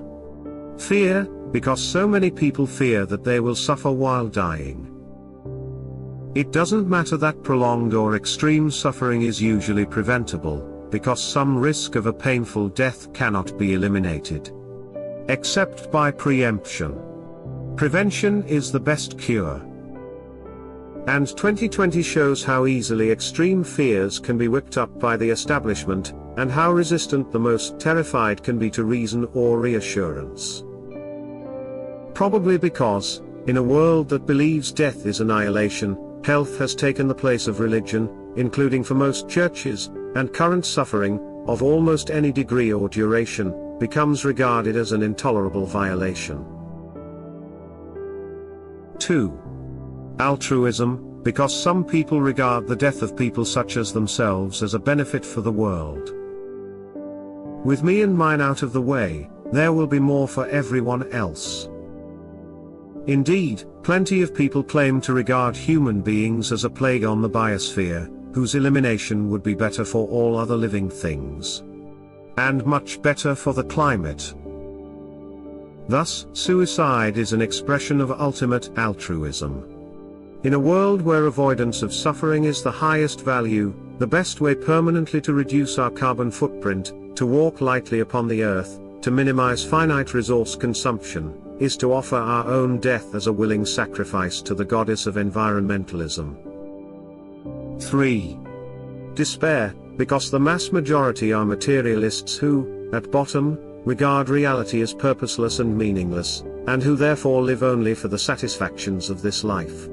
Fear, because so many people fear that they will suffer while dying. It doesn't matter that prolonged or extreme suffering is usually preventable, because some risk of a painful death cannot be eliminated. Except by preemption. Prevention is the best cure. And 2020 shows how easily extreme fears can be whipped up by the establishment, and how resistant the most terrified can be to reason or reassurance. Probably because, in a world that believes death is annihilation, health has taken the place of religion, including for most churches, and current suffering, of almost any degree or duration, becomes regarded as an intolerable violation. 2. Altruism, because some people regard the death of people such as themselves as a benefit for the world. With me and mine out of the way, there will be more for everyone else. Indeed, plenty of people claim to regard human beings as a plague on the biosphere, whose elimination would be better for all other living things. And much better for the climate. Thus, suicide is an expression of ultimate altruism. In a world where avoidance of suffering is the highest value, the best way permanently to reduce our carbon footprint, to walk lightly upon the earth, to minimize finite resource consumption, is to offer our own death as a willing sacrifice to the goddess of environmentalism. 3. Despair, because the mass majority are materialists who, at bottom, regard reality as purposeless and meaningless, and who therefore live only for the satisfactions of this life.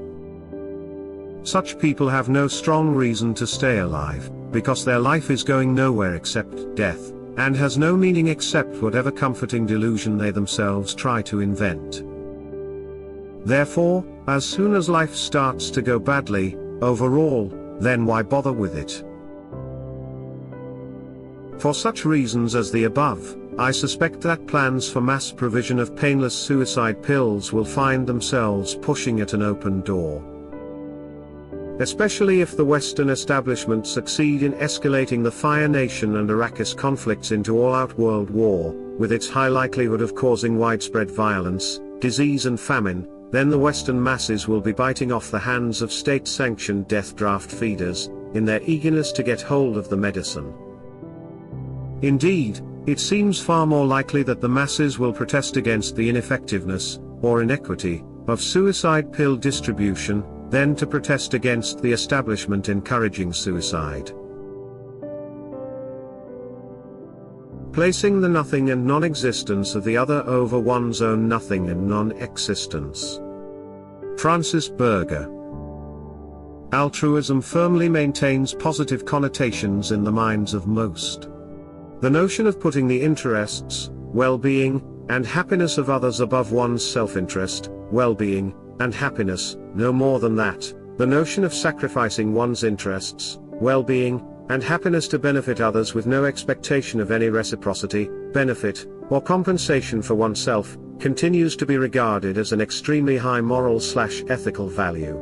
Such people have no strong reason to stay alive, because their life is going nowhere except death, and has no meaning except whatever comforting delusion they themselves try to invent. Therefore, as soon as life starts to go badly, overall, then why bother with it? For such reasons as the above, I suspect that plans for mass provision of painless suicide pills will find themselves pushing at an open door. Especially if the Western establishment succeed in escalating the Fire Nation and Arrakis conflicts into all-out world war, with its high likelihood of causing widespread violence, disease and famine, then the Western masses will be biting off the hands of state-sanctioned death draft feeders, in their eagerness to get hold of the medicine. Indeed, it seems far more likely that the masses will protest against the ineffectiveness, or inequity, of suicide pill distribution, than to protest against the establishment encouraging suicide. Placing the nothing and non-existence of the other over one's own nothing and non-existence. Francis Berger. Altruism firmly maintains positive connotations in the minds of most. The notion of putting the interests, well-being, and happiness of others above one's self-interest, well-being, and happiness, no more than that, the notion of sacrificing one's interests, well-being, and happiness to benefit others with no expectation of any reciprocity, benefit, or compensation for oneself, continues to be regarded as an extremely high moral/ethical value.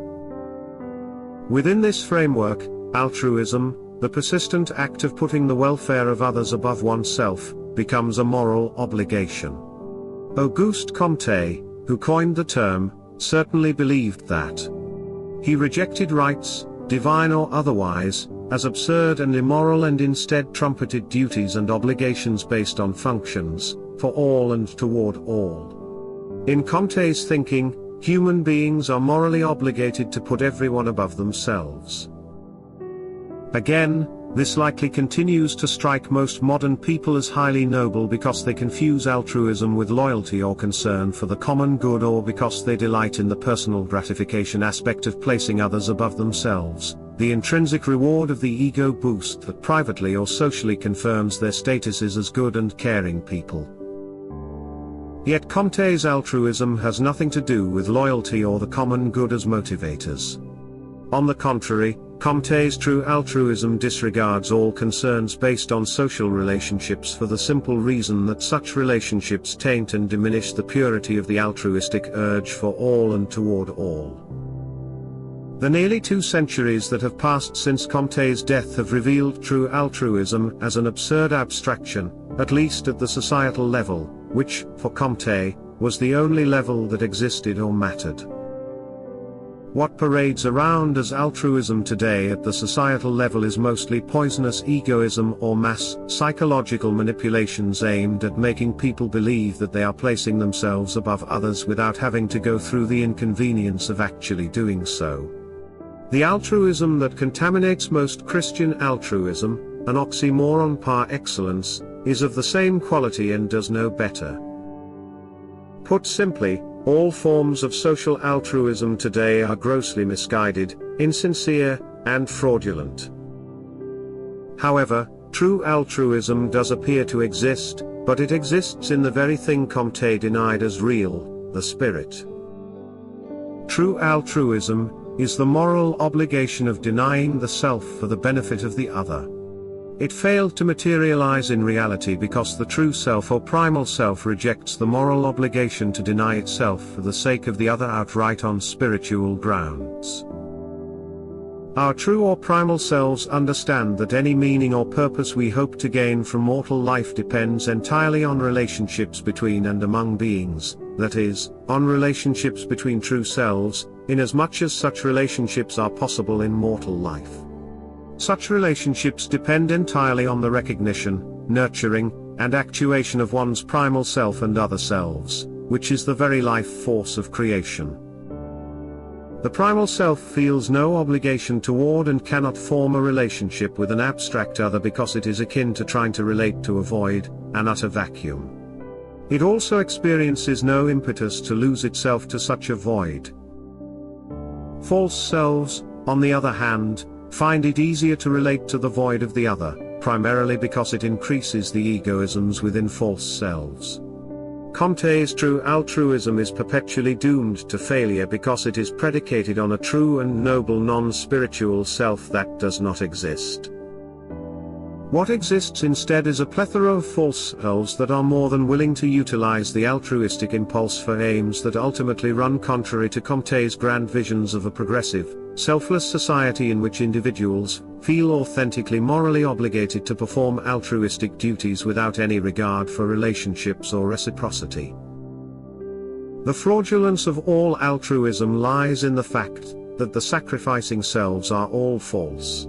Within this framework, altruism, the persistent act of putting the welfare of others above oneself, becomes a moral obligation. Auguste Comte, who coined the term, certainly believed that. He rejected rights, divine or otherwise, as absurd and immoral, and instead trumpeted duties and obligations based on functions, for all and toward all. In Comte's thinking, human beings are morally obligated to put everyone above themselves. Again, this likely continues to strike most modern people as highly noble because they confuse altruism with loyalty or concern for the common good, or because they delight in the personal gratification aspect of placing others above themselves, the intrinsic reward of the ego boost that privately or socially confirms their statuses as good and caring people. Yet Comte's altruism has nothing to do with loyalty or the common good as motivators. On the contrary, Comte's true altruism disregards all concerns based on social relationships for the simple reason that such relationships taint and diminish the purity of the altruistic urge for all and toward all. The nearly 2 centuries that have passed since Comte's death have revealed true altruism as an absurd abstraction, at least at the societal level, which, for Comte, was the only level that existed or mattered. What parades around as altruism today at the societal level is mostly poisonous egoism or mass psychological manipulations aimed at making people believe that they are placing themselves above others without having to go through the inconvenience of actually doing so. The altruism that contaminates most Christian altruism, an oxymoron par excellence, is of the same quality and does no better. Put simply, all forms of social altruism today are grossly misguided, insincere, and fraudulent. However, true altruism does appear to exist, but it exists in the very thing Comte denied as real, the spirit. True altruism is the moral obligation of denying the self for the benefit of the other. It failed to materialize in reality because the true self or primal self rejects the moral obligation to deny itself for the sake of the other outright on spiritual grounds. Our true or primal selves understand that any meaning or purpose we hope to gain from mortal life depends entirely on relationships between and among beings, that is, on relationships between true selves, inasmuch as such relationships are possible in mortal life. Such relationships depend entirely on the recognition, nurturing, and actuation of one's primal self and other selves, which is the very life force of creation. The primal self feels no obligation toward and cannot form a relationship with an abstract other because it is akin to trying to relate to a void, an utter vacuum. It also experiences no impetus to lose itself to such a void. False selves, on the other hand, find it easier to relate to the void of the other, primarily because it increases the egoisms within false selves. Comte's true altruism is perpetually doomed to failure because it is predicated on a true and noble non-spiritual self that does not exist. What exists instead is a plethora of false selves that are more than willing to utilize the altruistic impulse for aims that ultimately run contrary to Comte's grand visions of a progressive, selfless society in which individuals feel authentically morally obligated to perform altruistic duties without any regard for relationships or reciprocity. The fraudulence of all altruism lies in the fact that the sacrificing selves are all false.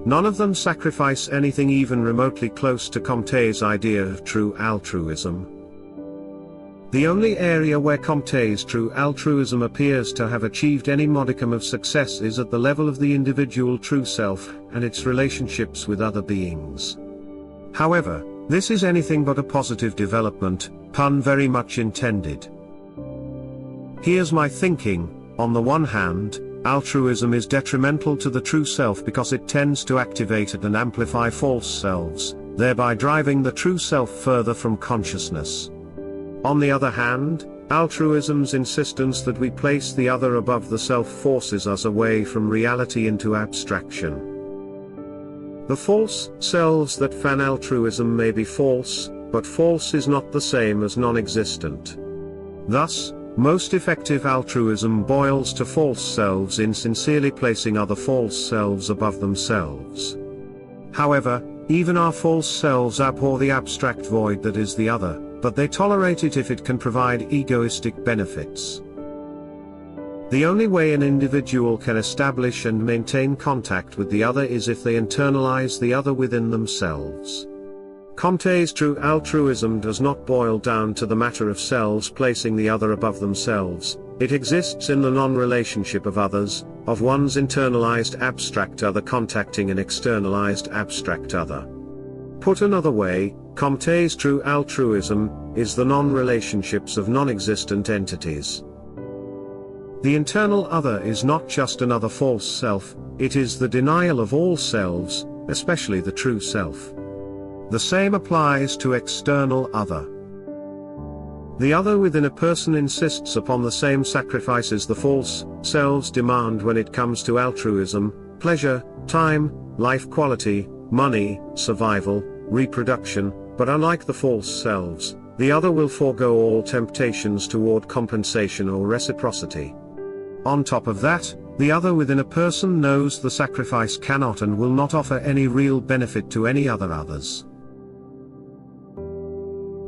None of them sacrifice anything even remotely close to Comte's idea of true altruism. The only area where Comte's true altruism appears to have achieved any modicum of success is at the level of the individual true self and its relationships with other beings. However, this is anything but a positive development, pun very much intended. Here's my thinking: on the one hand, altruism is detrimental to the true self because it tends to activate and amplify false selves, thereby driving the true self further from consciousness. On the other hand, altruism's insistence that we place the other above the self forces us away from reality into abstraction. The false selves that fan altruism may be false, but false is not the same as non-existent. Thus, most effective altruism boils to false selves insincerely placing other false selves above themselves. However, even our false selves abhor the abstract void that is the other, but they tolerate it if it can provide egoistic benefits. The only way an individual can establish and maintain contact with the other is if they internalize the other within themselves. Comte's true altruism does not boil down to the matter of selves placing the other above themselves. It exists in the non-relationship of others, of one's internalized abstract other contacting an externalized abstract other. Put another way, Comte's true altruism is the non-relationships of non-existent entities. The internal other is not just another false self, it is the denial of all selves, especially the true self. The same applies to external other. The other within a person insists upon the same sacrifices the false selves demand when it comes to altruism: pleasure, time, life quality, money, survival, reproduction, but unlike the false selves, the other will forego all temptations toward compensation or reciprocity. On top of that, the other within a person knows the sacrifice cannot and will not offer any real benefit to any other others.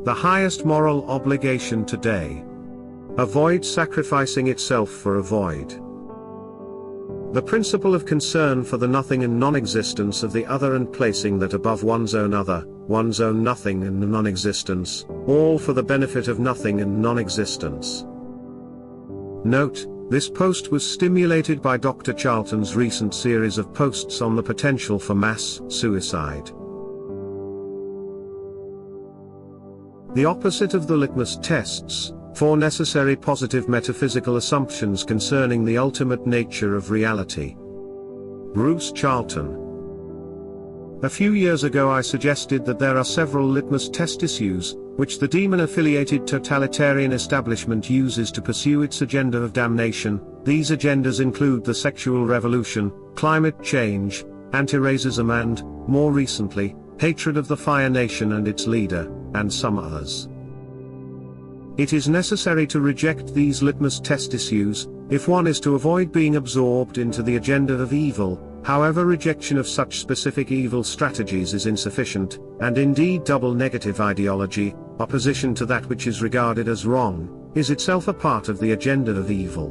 The highest moral obligation today: avoid sacrificing itself for a void. The principle of concern for the nothing and non-existence of the other and placing that above one's own other, one's own nothing and non-existence, all for the benefit of nothing and non-existence. Note: this post was stimulated by Dr. Charlton's recent series of posts on the potential for mass suicide. The opposite of the litmus tests, 4 necessary positive metaphysical assumptions concerning the ultimate nature of reality. Bruce Charlton. A few years ago I suggested that there are several litmus test issues, which the demon-affiliated totalitarian establishment uses to pursue its agenda of damnation. These agendas include the sexual revolution, climate change, anti-racism and, more recently, hatred of the Fire Nation and its leader, and some others. It is necessary to reject these litmus test issues, if one is to avoid being absorbed into the agenda of evil. However, rejection of such specific evil strategies is insufficient, and indeed double negative ideology, opposition to that which is regarded as wrong, is itself a part of the agenda of evil.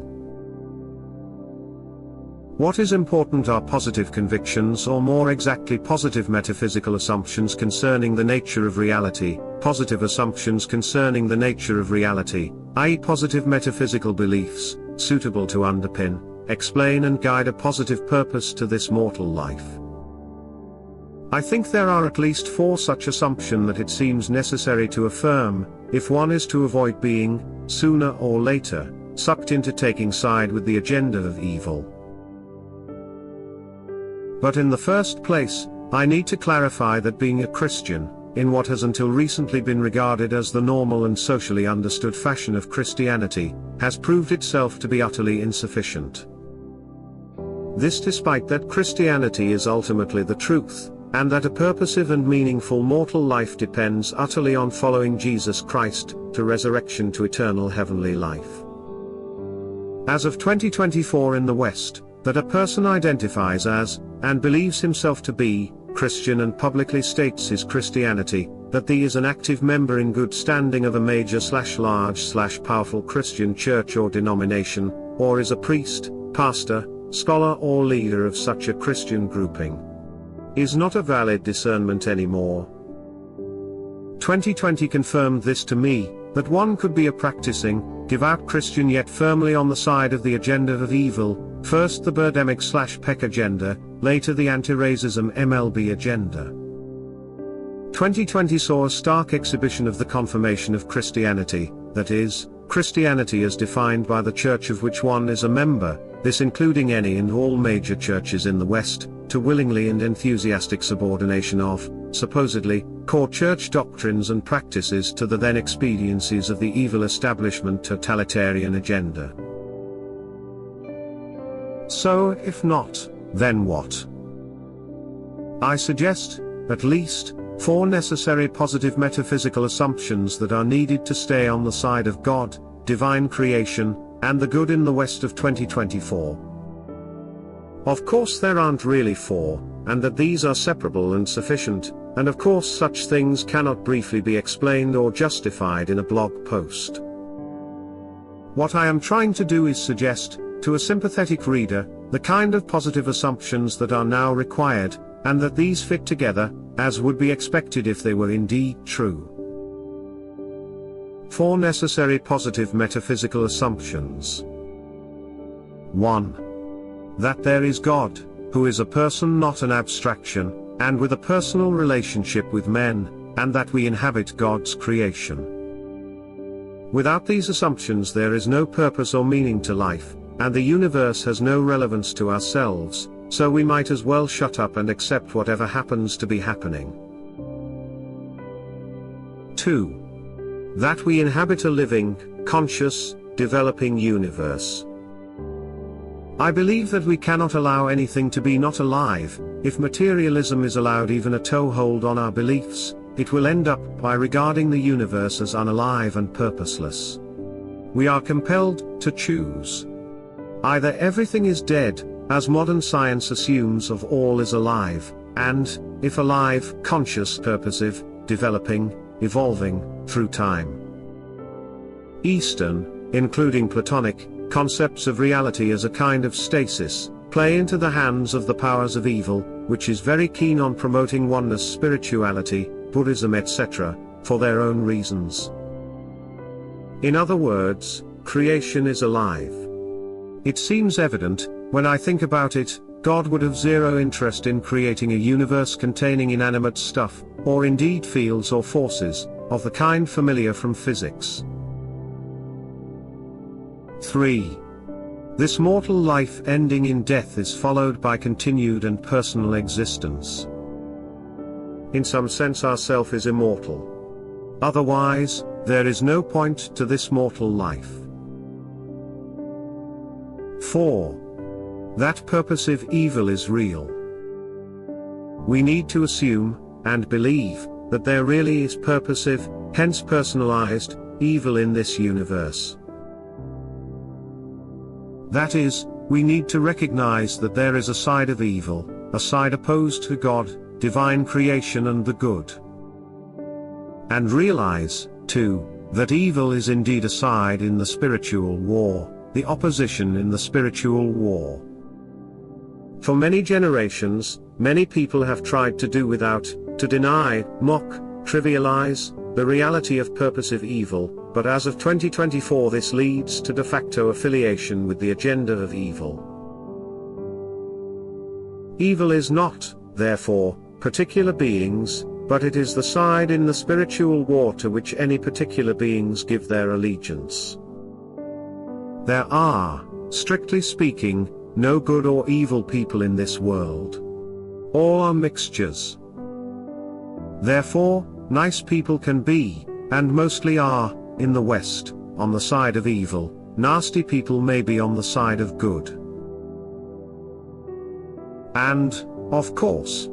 What is important are positive convictions, or more exactly positive metaphysical assumptions concerning the nature of reality, positive assumptions concerning the nature of reality, i.e. positive metaphysical beliefs, suitable to underpin, explain and guide a positive purpose to this mortal life. I think there are at least 4 such assumptions that it seems necessary to affirm, if one is to avoid being, sooner or later, sucked into taking side with the agenda of evil. But in the first place, I need to clarify that being a Christian, in what has until recently been regarded as the normal and socially understood fashion of Christianity, has proved itself to be utterly insufficient. This despite that Christianity is ultimately the truth, and that a purposive and meaningful mortal life depends utterly on following Jesus Christ, to resurrection to eternal heavenly life. As of 2024 in the West, that a person identifies as, and believes himself to be, Christian and publicly states his Christianity, that he is an active member in good standing of a major/large/powerful Christian church or denomination, or is a priest, pastor, scholar or leader of such a Christian grouping, is not a valid discernment anymore. 2020 confirmed this to me, that one could be a practicing, devout Christian yet firmly on the side of the agenda of evil, first the Birdemic/Peck agenda, later the anti-racism MLB agenda. 2020 saw a stark exhibition of the confirmation of Christianity, that is, Christianity as defined by the church of which one is a member, this including any and all major churches in the West, to willingly and enthusiastic subordination of, supposedly, core church doctrines and practices to the then expediencies of the evil establishment totalitarian agenda. So, if not, then what? I suggest, at least, 4 necessary positive metaphysical assumptions that are needed to stay on the side of God, divine creation, and the good in the West of 2024. Of course there aren't really 4, and that these are separable and sufficient, and of course such things cannot briefly be explained or justified in a blog post. What I am trying to do is suggest, to a sympathetic reader, the kind of positive assumptions that are now required, and that these fit together, as would be expected if they were indeed true. 4 necessary positive metaphysical assumptions. 1. That there is God, who is a person not an abstraction, and with a personal relationship with men, and that we inhabit God's creation. Without these assumptions there is no purpose or meaning to life, and the universe has no relevance to ourselves, so we might as well shut up and accept whatever happens to be happening. 2. That we inhabit a living, conscious, developing universe. I believe that we cannot allow anything to be not alive. If materialism is allowed even a toehold on our beliefs, it will end up by regarding the universe as unalive and purposeless. We are compelled to choose. Either everything is dead, as modern science assumes, of all is alive, and, if alive, conscious, purposive, developing, evolving, through time. Eastern, including Platonic, concepts of reality as a kind of stasis, play into the hands of the powers of evil, which is very keen on promoting oneness spirituality, Buddhism etc., for their own reasons. In other words, creation is alive. It seems evident, when I think about it, God would have zero interest in creating a universe containing inanimate stuff, or indeed fields or forces, of the kind familiar from physics. 3. This mortal life ending in death is followed by continued and personal existence. In some sense our self is immortal. Otherwise, there is no point to this mortal life. 4. That purposive evil is real. We need to assume, and believe, that there really is purposive, hence personalized, evil in this universe. That is, we need to recognize that there is a side of evil, a side opposed to God, divine creation and the good. And realize, too, that evil is indeed a side in the spiritual war, the opposition in the spiritual war. For many generations, many people have tried to do without, to deny, mock, trivialize, the reality of purposive evil, but as of 2024 this leads to de facto affiliation with the agenda of evil. Evil is not, therefore, particular beings, but it is the side in the spiritual war to which any particular beings give their allegiance. There are, strictly speaking, no good or evil people in this world. All are mixtures. Therefore, nice people can be, and mostly are, in the West, on the side of evil. Nasty people may be on the side of good. And, of course,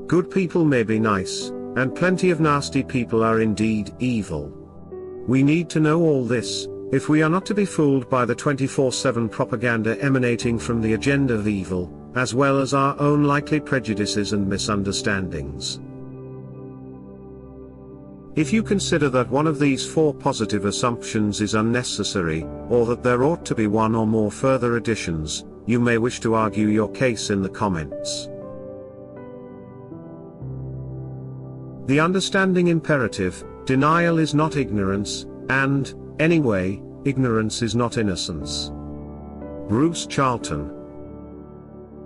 good people may be nice, and plenty of nasty people are indeed evil. We need to know all this, if we are not to be fooled by the 24/7 propaganda emanating from the agenda of evil, as well as our own likely prejudices and misunderstandings. If you consider that one of these four positive assumptions is unnecessary, or that there ought to be one or more further additions, you may wish to argue your case in the comments. The understanding imperative: denial is not ignorance, and, anyway, ignorance is not innocence. Bruce Charlton.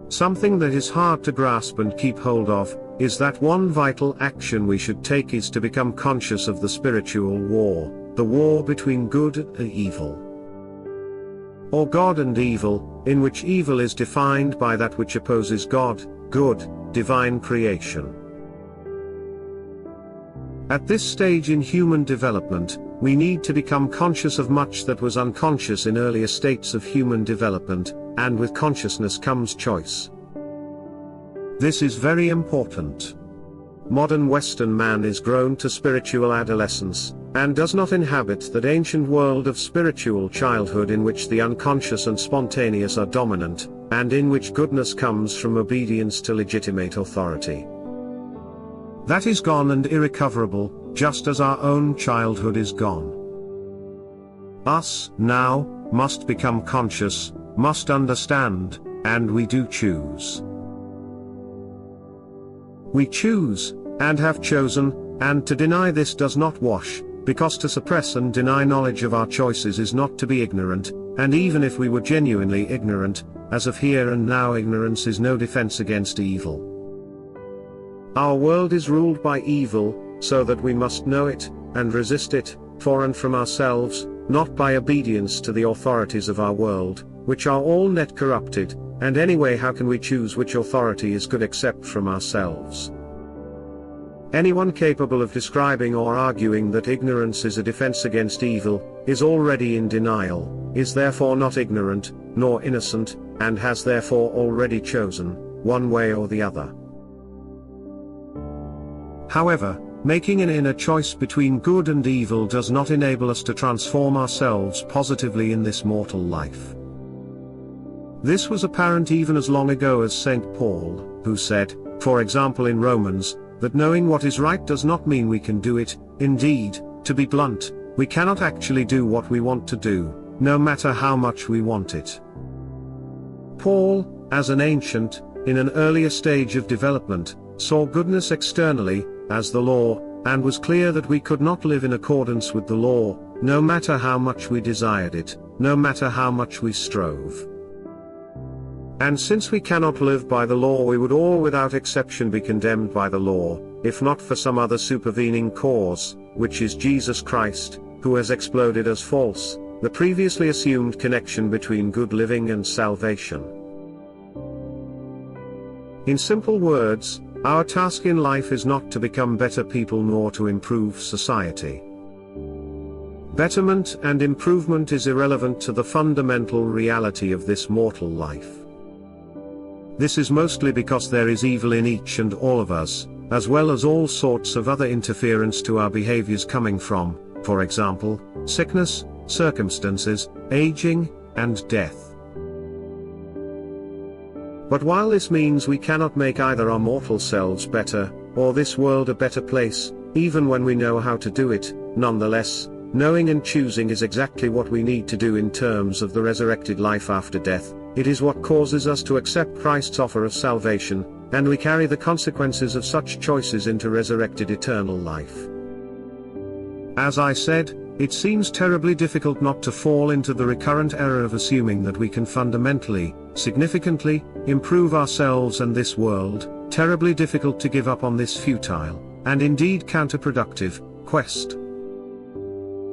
Something that is hard to grasp and keep hold of, is that one vital action we should take is to become conscious of the spiritual war, the war between good and evil. Or God and evil, in which evil is defined by that which opposes God, good, divine creation. At this stage in human development, we need to become conscious of much that was unconscious in earlier states of human development, and with consciousness comes choice. This is very important. Modern Western man is grown to spiritual adolescence, and does not inhabit that ancient world of spiritual childhood in which the unconscious and spontaneous are dominant, and in which goodness comes from obedience to legitimate authority. That is gone and irrecoverable, just as our own childhood is gone. Us, now, must become conscious, must understand, and we do choose. We choose, and have chosen, and to deny this does not wash, because to suppress and deny knowledge of our choices is not to be ignorant, and even if we were genuinely ignorant, as of here and now, ignorance is no defense against evil. Our world is ruled by evil, so that we must know it, and resist it, for and from ourselves, not by obedience to the authorities of our world, which are all net corrupted, and anyway how can we choose which authority is good except from ourselves? Anyone capable of describing or arguing that ignorance is a defense against evil, is already in denial, is therefore not ignorant, nor innocent, and has therefore already chosen, one way or the other. However, making an inner choice between good and evil does not enable us to transform ourselves positively in this mortal life. This was apparent even as long ago as St. Paul, who said, for example in Romans, that knowing what is right does not mean we can do it. Indeed, to be blunt, we cannot actually do what we want to do, no matter how much we want it. Paul, as an ancient, in an earlier stage of development, saw goodness externally, as the law, and was clear that we could not live in accordance with the law, no matter how much we desired it, no matter how much we strove. And since we cannot live by the law, we would all without exception be condemned by the law, if not for some other supervening cause, which is Jesus Christ, who has exploded as false, the previously assumed connection between good living and salvation. In simple words, our task in life is not to become better people nor to improve society. Betterment and improvement is irrelevant to the fundamental reality of this mortal life. This is mostly because there is evil in each and all of us, as well as all sorts of other interference to our behaviors coming from, for example, sickness, circumstances, aging, and death. But while this means we cannot make either our mortal selves better, or this world a better place, even when we know how to do it, nonetheless, knowing and choosing is exactly what we need to do in terms of the resurrected life after death. It is what causes us to accept Christ's offer of salvation, and we carry the consequences of such choices into resurrected eternal life. As I said, it seems terribly difficult not to fall into the recurrent error of assuming that we can fundamentally, significantly, improve ourselves and this world, terribly difficult to give up on this futile, and indeed counterproductive, quest.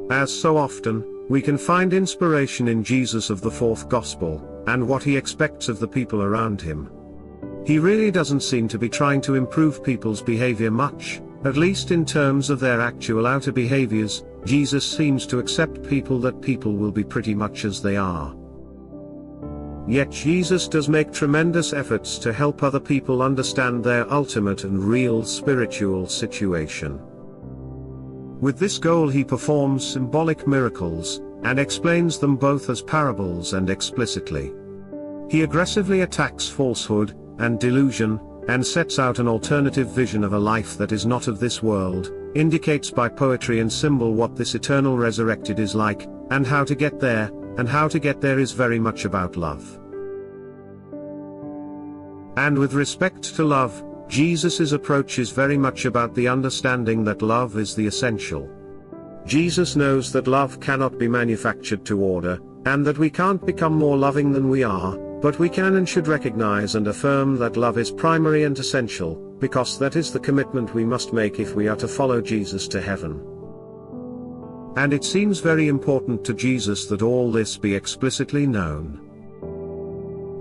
As so often, we can find inspiration in Jesus of the fourth gospel, and what he expects of the people around him. He really doesn't seem to be trying to improve people's behavior much, at least in terms of their actual outer behaviors. Jesus seems to accept people that people will be pretty much as they are. Yet Jesus does make tremendous efforts to help other people understand their ultimate and real spiritual situation. With this goal he performs symbolic miracles, and explains them both as parables and explicitly. He aggressively attacks falsehood and delusion, and sets out an alternative vision of a life that is not of this world, indicates by poetry and symbol what this eternal resurrected is like, and how to get there, and how to get there is very much about love. And with respect to love, Jesus' approach is very much about the understanding that love is the essential. Jesus knows that love cannot be manufactured to order, and that we can't become more loving than we are, but we can and should recognize and affirm that love is primary and essential, because that is the commitment we must make if we are to follow Jesus to heaven. And it seems very important to Jesus that all this be explicitly known.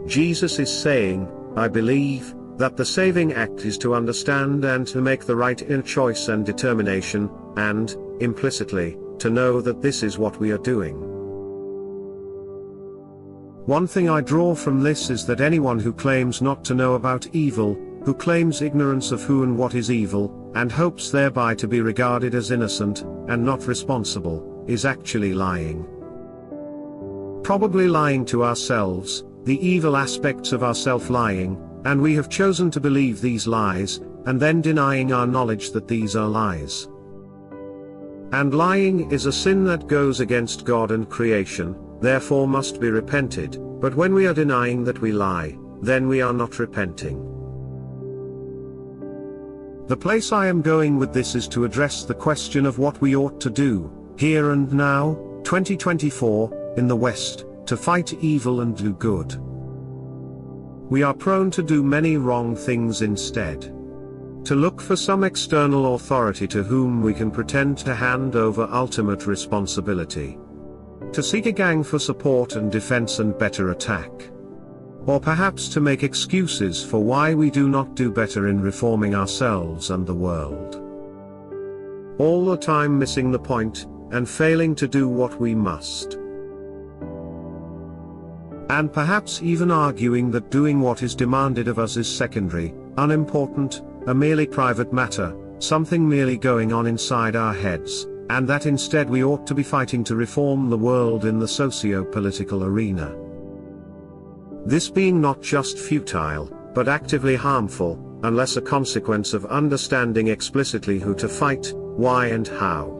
Jesus is saying, I believe, that the saving act is to understand and to make the right inner choice and determination, and, implicitly, to know that this is what we are doing. One thing I draw from this is that anyone who claims not to know about evil, who claims ignorance of who and what is evil, and hopes thereby to be regarded as innocent, and not responsible, is actually lying. Probably lying to ourselves, the evil aspects of our self-lying, and we have chosen to believe these lies, and then denying our knowledge that these are lies. And lying is a sin that goes against God and creation, therefore must be repented, but when we are denying that we lie, then we are not repenting. The place I am going with this is to address the question of what we ought to do, here and now, 2024, in the West, to fight evil and do good. We are prone to do many wrong things instead. To look for some external authority to whom we can pretend to hand over ultimate responsibility. To seek a gang for support and defense and better attack. Or perhaps to make excuses for why we do not do better in reforming ourselves and the world. All the time missing the point, and failing to do what we must. And perhaps even arguing that doing what is demanded of us is secondary, unimportant, a merely private matter, something merely going on inside our heads, and that instead we ought to be fighting to reform the world in the socio-political arena. This being not just futile, but actively harmful, unless a consequence of understanding explicitly who to fight, why and how.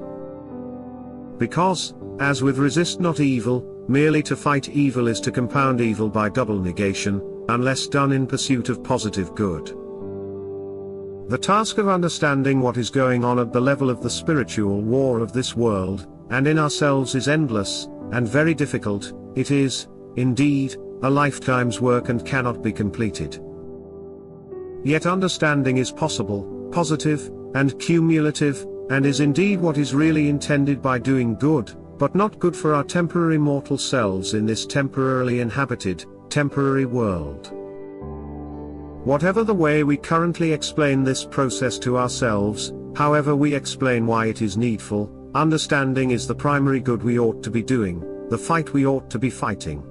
Because, as with resist not evil, merely to fight evil is to compound evil by double negation, unless done in pursuit of positive good. The task of understanding what is going on at the level of the spiritual war of this world, and in ourselves is endless, and very difficult. It is, indeed, a lifetime's work and cannot be completed. Yet understanding is possible, positive, and cumulative, and is indeed what is really intended by doing good, but not good for our temporary mortal selves in this temporarily inhabited, temporary world. Whatever the way we currently explain this process to ourselves, however we explain why it is needful, understanding is the primary good we ought to be doing, the fight we ought to be fighting.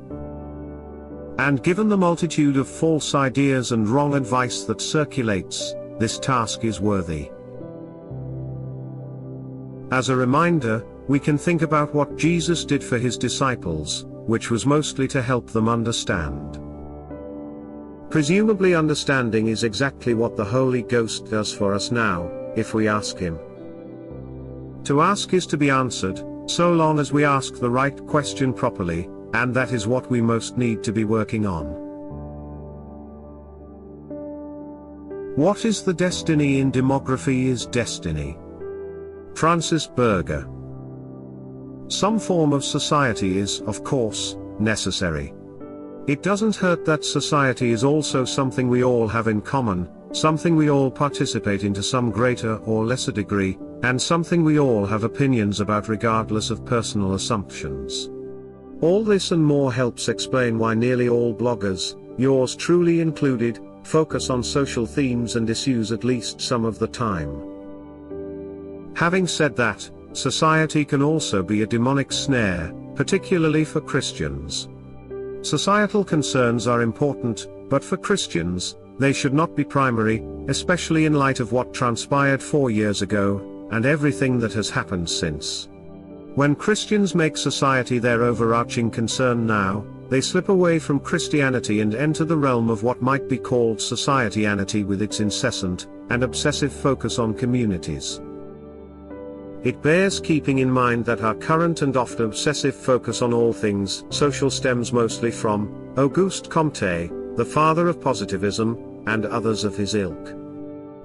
And given the multitude of false ideas and wrong advice that circulates, this task is worthy. As a reminder, we can think about what Jesus did for his disciples, which was mostly to help them understand. Presumably understanding is exactly what the Holy Ghost does for us now, if we ask him. To ask is to be answered, so long as we ask the right question properly, and that is what we most need to be working on. What is the destiny in demography is destiny. Francis Berger. Some form of society is, of course, necessary. It doesn't hurt that society is also something we all have in common, something we all participate in to some greater or lesser degree, and something we all have opinions about regardless of personal assumptions. All this and more helps explain why nearly all bloggers, yours truly included, focus on social themes and issues at least some of the time. Having said that, society can also be a demonic snare, particularly for Christians. Societal concerns are important, but for Christians, they should not be primary, especially in light of what transpired 4 years ago, and everything that has happened since. When Christians make society their overarching concern now, they slip away from Christianity and enter the realm of what might be called societyanity with its incessant and obsessive focus on communities. It bears keeping in mind that our current and often obsessive focus on all things social stems mostly from Auguste Comte, the father of positivism, and others of his ilk.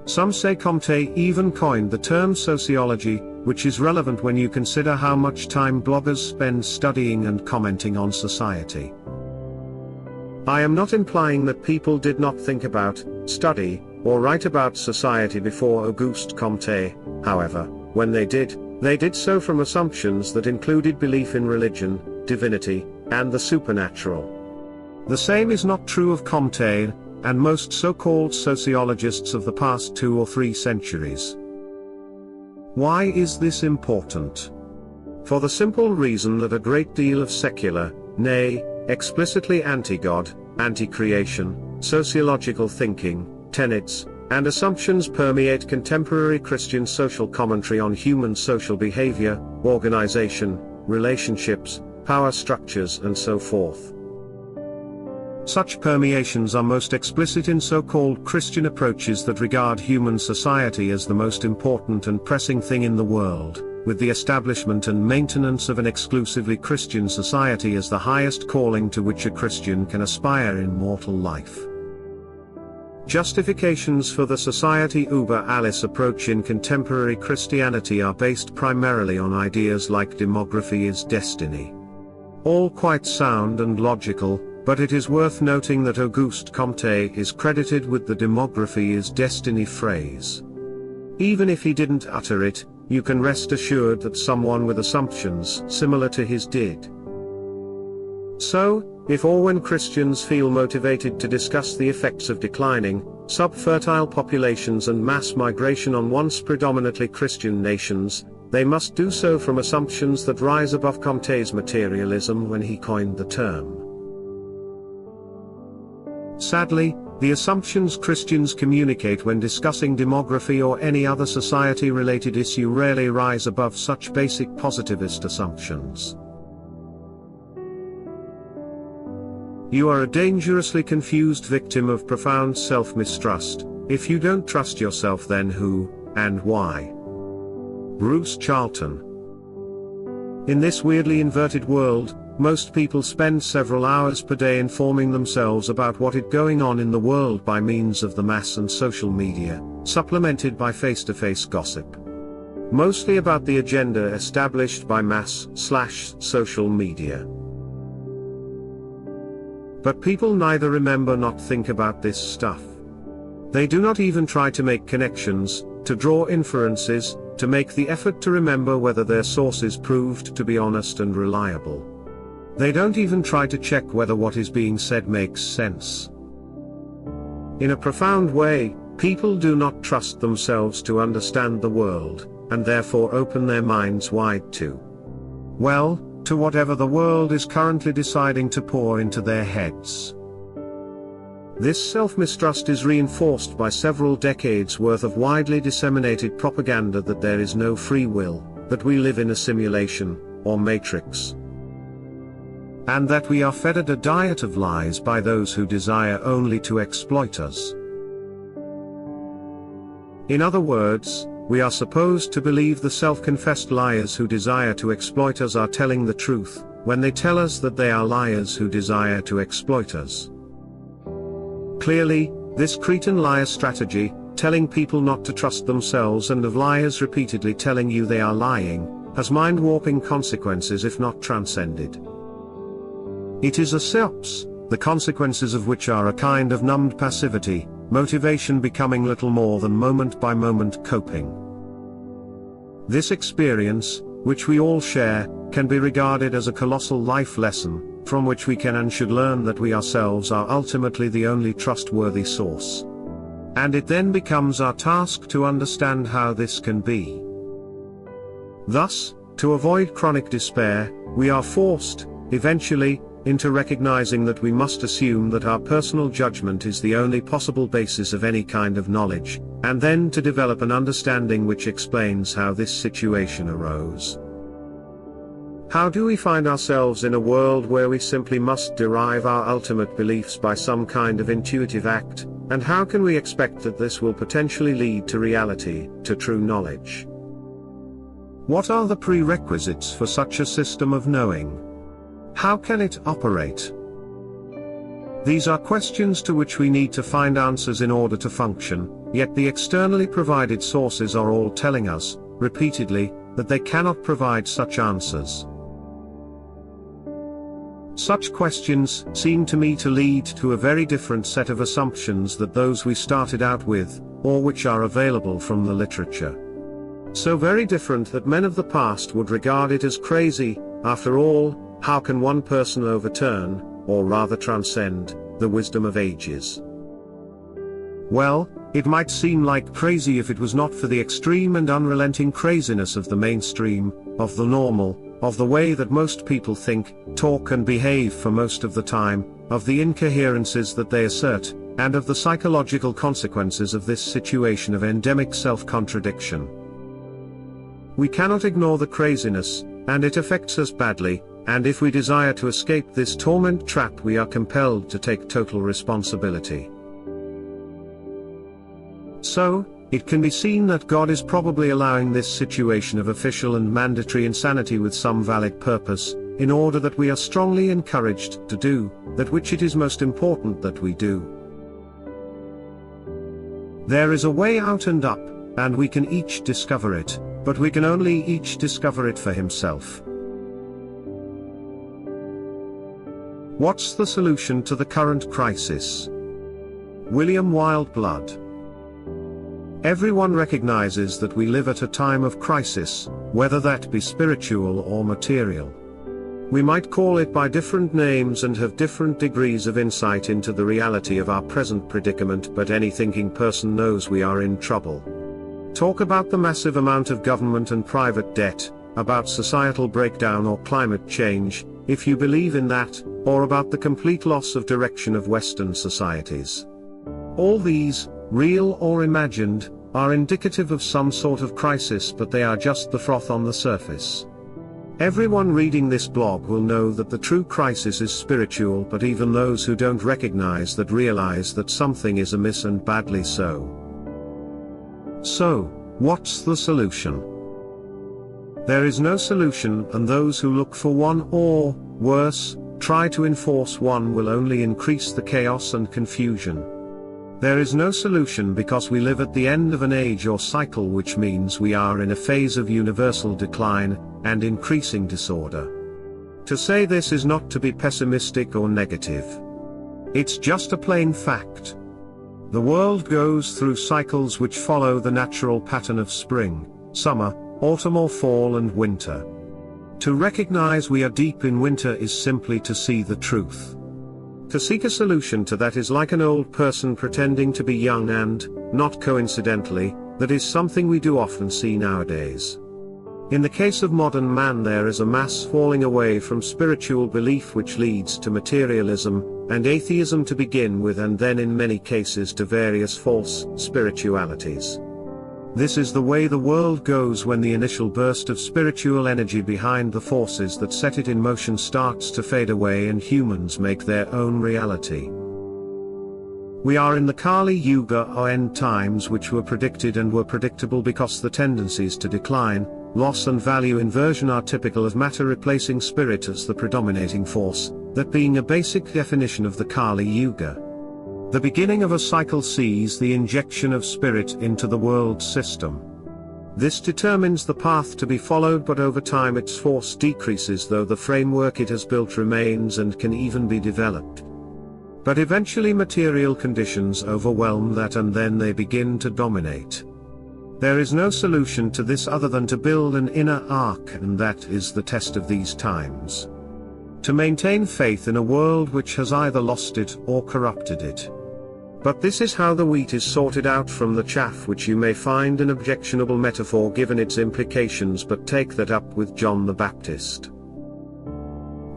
Some say Comte even coined the term sociology, which is relevant when you consider how much time bloggers spend studying and commenting on society. I am not implying that people did not think about, study, or write about society before Auguste Comte. However, when they did so from assumptions that included belief in religion, divinity, and the supernatural. The same is not true of Comte, and most so-called sociologists of the past 2 or 3 centuries. Why is this important? For the simple reason that a great deal of secular, nay, explicitly anti-God, anti-creation, sociological thinking, tenets, and assumptions permeate contemporary Christian social commentary on human social behavior, organization, relationships, power structures and so forth. Such permeations are most explicit in so-called Christian approaches that regard human society as the most important and pressing thing in the world, with the establishment and maintenance of an exclusively Christian society as the highest calling to which a Christian can aspire in mortal life. Justifications for the society über alles approach in contemporary Christianity are based primarily on ideas like demography is destiny. All quite sound and logical, but it is worth noting that Auguste Comte is credited with the demography is destiny phrase. Even if he didn't utter it, you can rest assured that someone with assumptions similar to his did. So, if or when Christians feel motivated to discuss the effects of declining, sub-fertile populations and mass migration on once predominantly Christian nations, they must do so from assumptions that rise above Comte's materialism when he coined the term. Sadly, the assumptions Christians communicate when discussing demography or any other society-related issue rarely rise above such basic positivist assumptions. You are a dangerously confused victim of profound self-mistrust. If you don't trust yourself, then who, and why? Bruce Charlton. In this weirdly inverted world, most people spend several hours per day informing themselves about what is going on in the world by means of the mass and social media, supplemented by face-to-face gossip. Mostly about the agenda established by mass/social media. But people neither remember nor think about this stuff. They do not even try to make connections, to draw inferences, to make the effort to remember whether their sources proved to be honest and reliable. They don't even try to check whether what is being said makes sense. In a profound way, people do not trust themselves to understand the world, and therefore open their minds wide to, well, to whatever the world is currently deciding to pour into their heads. This self-mistrust is reinforced by several decades worth of widely disseminated propaganda that there is no free will, that we live in a simulation, or matrix, and that we are fed a diet of lies by those who desire only to exploit us. In other words, we are supposed to believe the self-confessed liars who desire to exploit us are telling the truth, when they tell us that they are liars who desire to exploit us. Clearly, this cretin liar strategy, telling people not to trust themselves and of liars repeatedly telling you they are lying, has mind-warping consequences if not transcended. It is a SEOPS, the consequences of which are a kind of numbed passivity, motivation becoming little more than moment-by-moment coping. This experience, which we all share, can be regarded as a colossal life lesson, from which we can and should learn that we ourselves are ultimately the only trustworthy source. And it then becomes our task to understand how this can be. Thus, to avoid chronic despair, we are forced, eventually, into recognizing that we must assume that our personal judgment is the only possible basis of any kind of knowledge, and then to develop an understanding which explains how this situation arose. How do we find ourselves in a world where we simply must derive our ultimate beliefs by some kind of intuitive act, and how can we expect that this will potentially lead to reality, to true knowledge? What are the prerequisites for such a system of knowing? How can it operate? These are questions to which we need to find answers in order to function, yet the externally provided sources are all telling us, repeatedly, that they cannot provide such answers. Such questions seem to me to lead to a very different set of assumptions than those we started out with, or which are available from the literature. So very different that men of the past would regard it as crazy. After all, how can one person overturn, or rather transcend, the wisdom of ages? Well, it might seem like crazy if it was not for the extreme and unrelenting craziness of the mainstream, of the normal, of the way that most people think, talk and behave for most of the time, of the incoherences that they assert, and of the psychological consequences of this situation of endemic self-contradiction. We cannot ignore the craziness, and it affects us badly, and if we desire to escape this torment trap, we are compelled to take total responsibility. So, it can be seen that God is probably allowing this situation of official and mandatory insanity with some valid purpose, in order that we are strongly encouraged to do that which it is most important that we do. There is a way out and up, and we can each discover it, but we can only each discover it for himself. What's the solution to the current crisis? William Wildblood. Everyone recognizes that we live at a time of crisis, whether that be spiritual or material. We might call it by different names and have different degrees of insight into the reality of our present predicament, but any thinking person knows we are in trouble. Talk about the massive amount of government and private debt, about societal breakdown or climate change, if you believe in that, or about the complete loss of direction of Western societies. All these, real or imagined, are indicative of some sort of crisis, but they are just the froth on the surface. Everyone reading this blog will know that the true crisis is spiritual, but even those who don't recognize that realize that something is amiss, and badly so. So, what's the solution? There is no solution, and those who look for one, or, worse, try to enforce one, will only increase the chaos and confusion. There is no solution because we live at the end of an age or cycle, which means we are in a phase of universal decline and increasing disorder. To say this is not to be pessimistic or negative. It's just a plain fact. The world goes through cycles which follow the natural pattern of spring, summer, autumn or fall and winter. To recognize we are deep in winter is simply to see the truth. To seek a solution to that is like an old person pretending to be young, and, not coincidentally, that is something we do often see nowadays. In the case of modern man, there is a mass falling away from spiritual belief which leads to materialism and atheism to begin with, and then in many cases to various false spiritualities. This is the way the world goes when the initial burst of spiritual energy behind the forces that set it in motion starts to fade away and humans make their own reality. We are in the Kali Yuga, or end times, which were predicted and were predictable because the tendencies to decline, loss and value inversion are typical of matter replacing spirit as the predominating force, that being a basic definition of the Kali Yuga. The beginning of a cycle sees the injection of spirit into the world system. This determines the path to be followed, but over time its force decreases, though the framework it has built remains and can even be developed. But eventually material conditions overwhelm that, and then they begin to dominate. There is no solution to this other than to build an inner arc, and that is the test of these times. to maintain faith in a world which has either lost it or corrupted it. But this is how the wheat is sorted out from the chaff, which you may find an objectionable metaphor given its implications, but take that up with John the Baptist.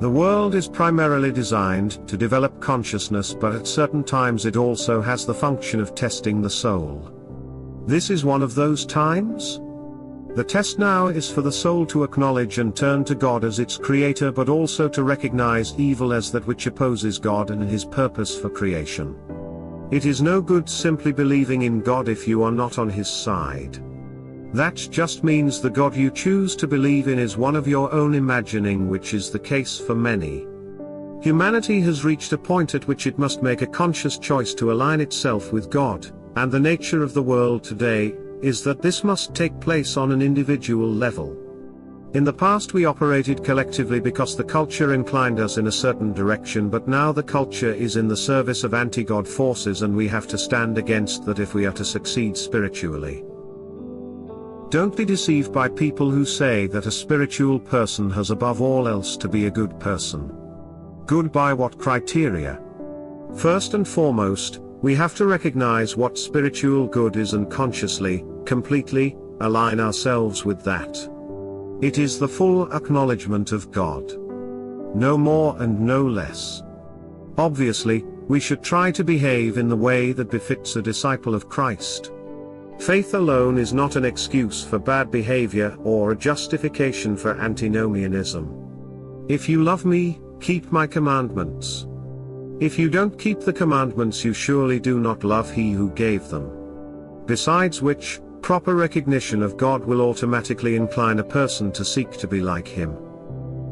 The world is primarily designed to develop consciousness, but at certain times it also has the function of testing the soul. This is one of those times? The test now is for the soul to acknowledge and turn to God as its creator, but also to recognize evil as that which opposes God and his purpose for creation. It is no good simply believing in God if you are not on his side. That just means the God you choose to believe in is one of your own imagining, which is the case for many. Humanity has reached a point at which it must make a conscious choice to align itself with God, and the nature of the world today is that this must take place on an individual level. In the past we operated collectively because the culture inclined us in a certain direction, but now the culture is in the service of anti-God forces, and we have to stand against that if we are to succeed spiritually. Don't be deceived by people who say that a spiritual person has above all else to be a good person. Good by what criteria? First and foremost, we have to recognize what spiritual good is and consciously, completely, align ourselves with that. It is the full acknowledgement of God. No more and no less. Obviously, we should try to behave in the way that befits a disciple of Christ. Faith alone is not an excuse for bad behavior or a justification for antinomianism. If you love me, keep my commandments. If you don't keep the commandments, you surely do not love he who gave them. Besides which, proper recognition of God will automatically incline a person to seek to be like him.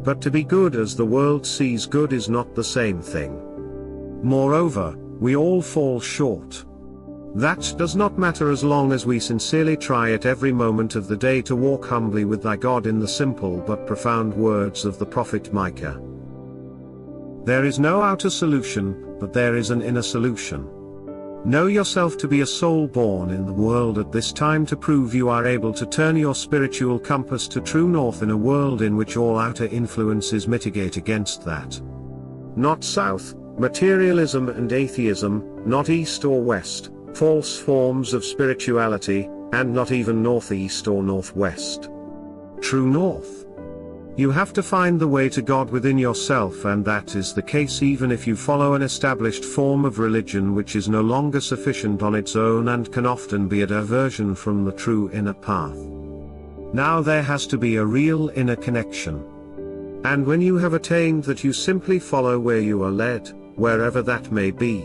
But to be good as the world sees good is not the same thing. Moreover, we all fall short. That does not matter as long as we sincerely try at every moment of the day to walk humbly with thy God in the simple but profound words of the prophet Micah. There is no outer solution, but there is an inner solution. Know yourself to be a soul born in the world at this time to prove you are able to turn your spiritual compass to true north in a world in which all outer influences mitigate against that. Not south, materialism and atheism, not east or west, false forms of spirituality, and not even northeast or northwest. True north. You have to find the way to God within yourself, and that is the case even if you follow an established form of religion which is no longer sufficient on its own and can often be a diversion from the true inner path. Now there has to be a real inner connection. And when you have attained that, you simply follow where you are led, wherever that may be.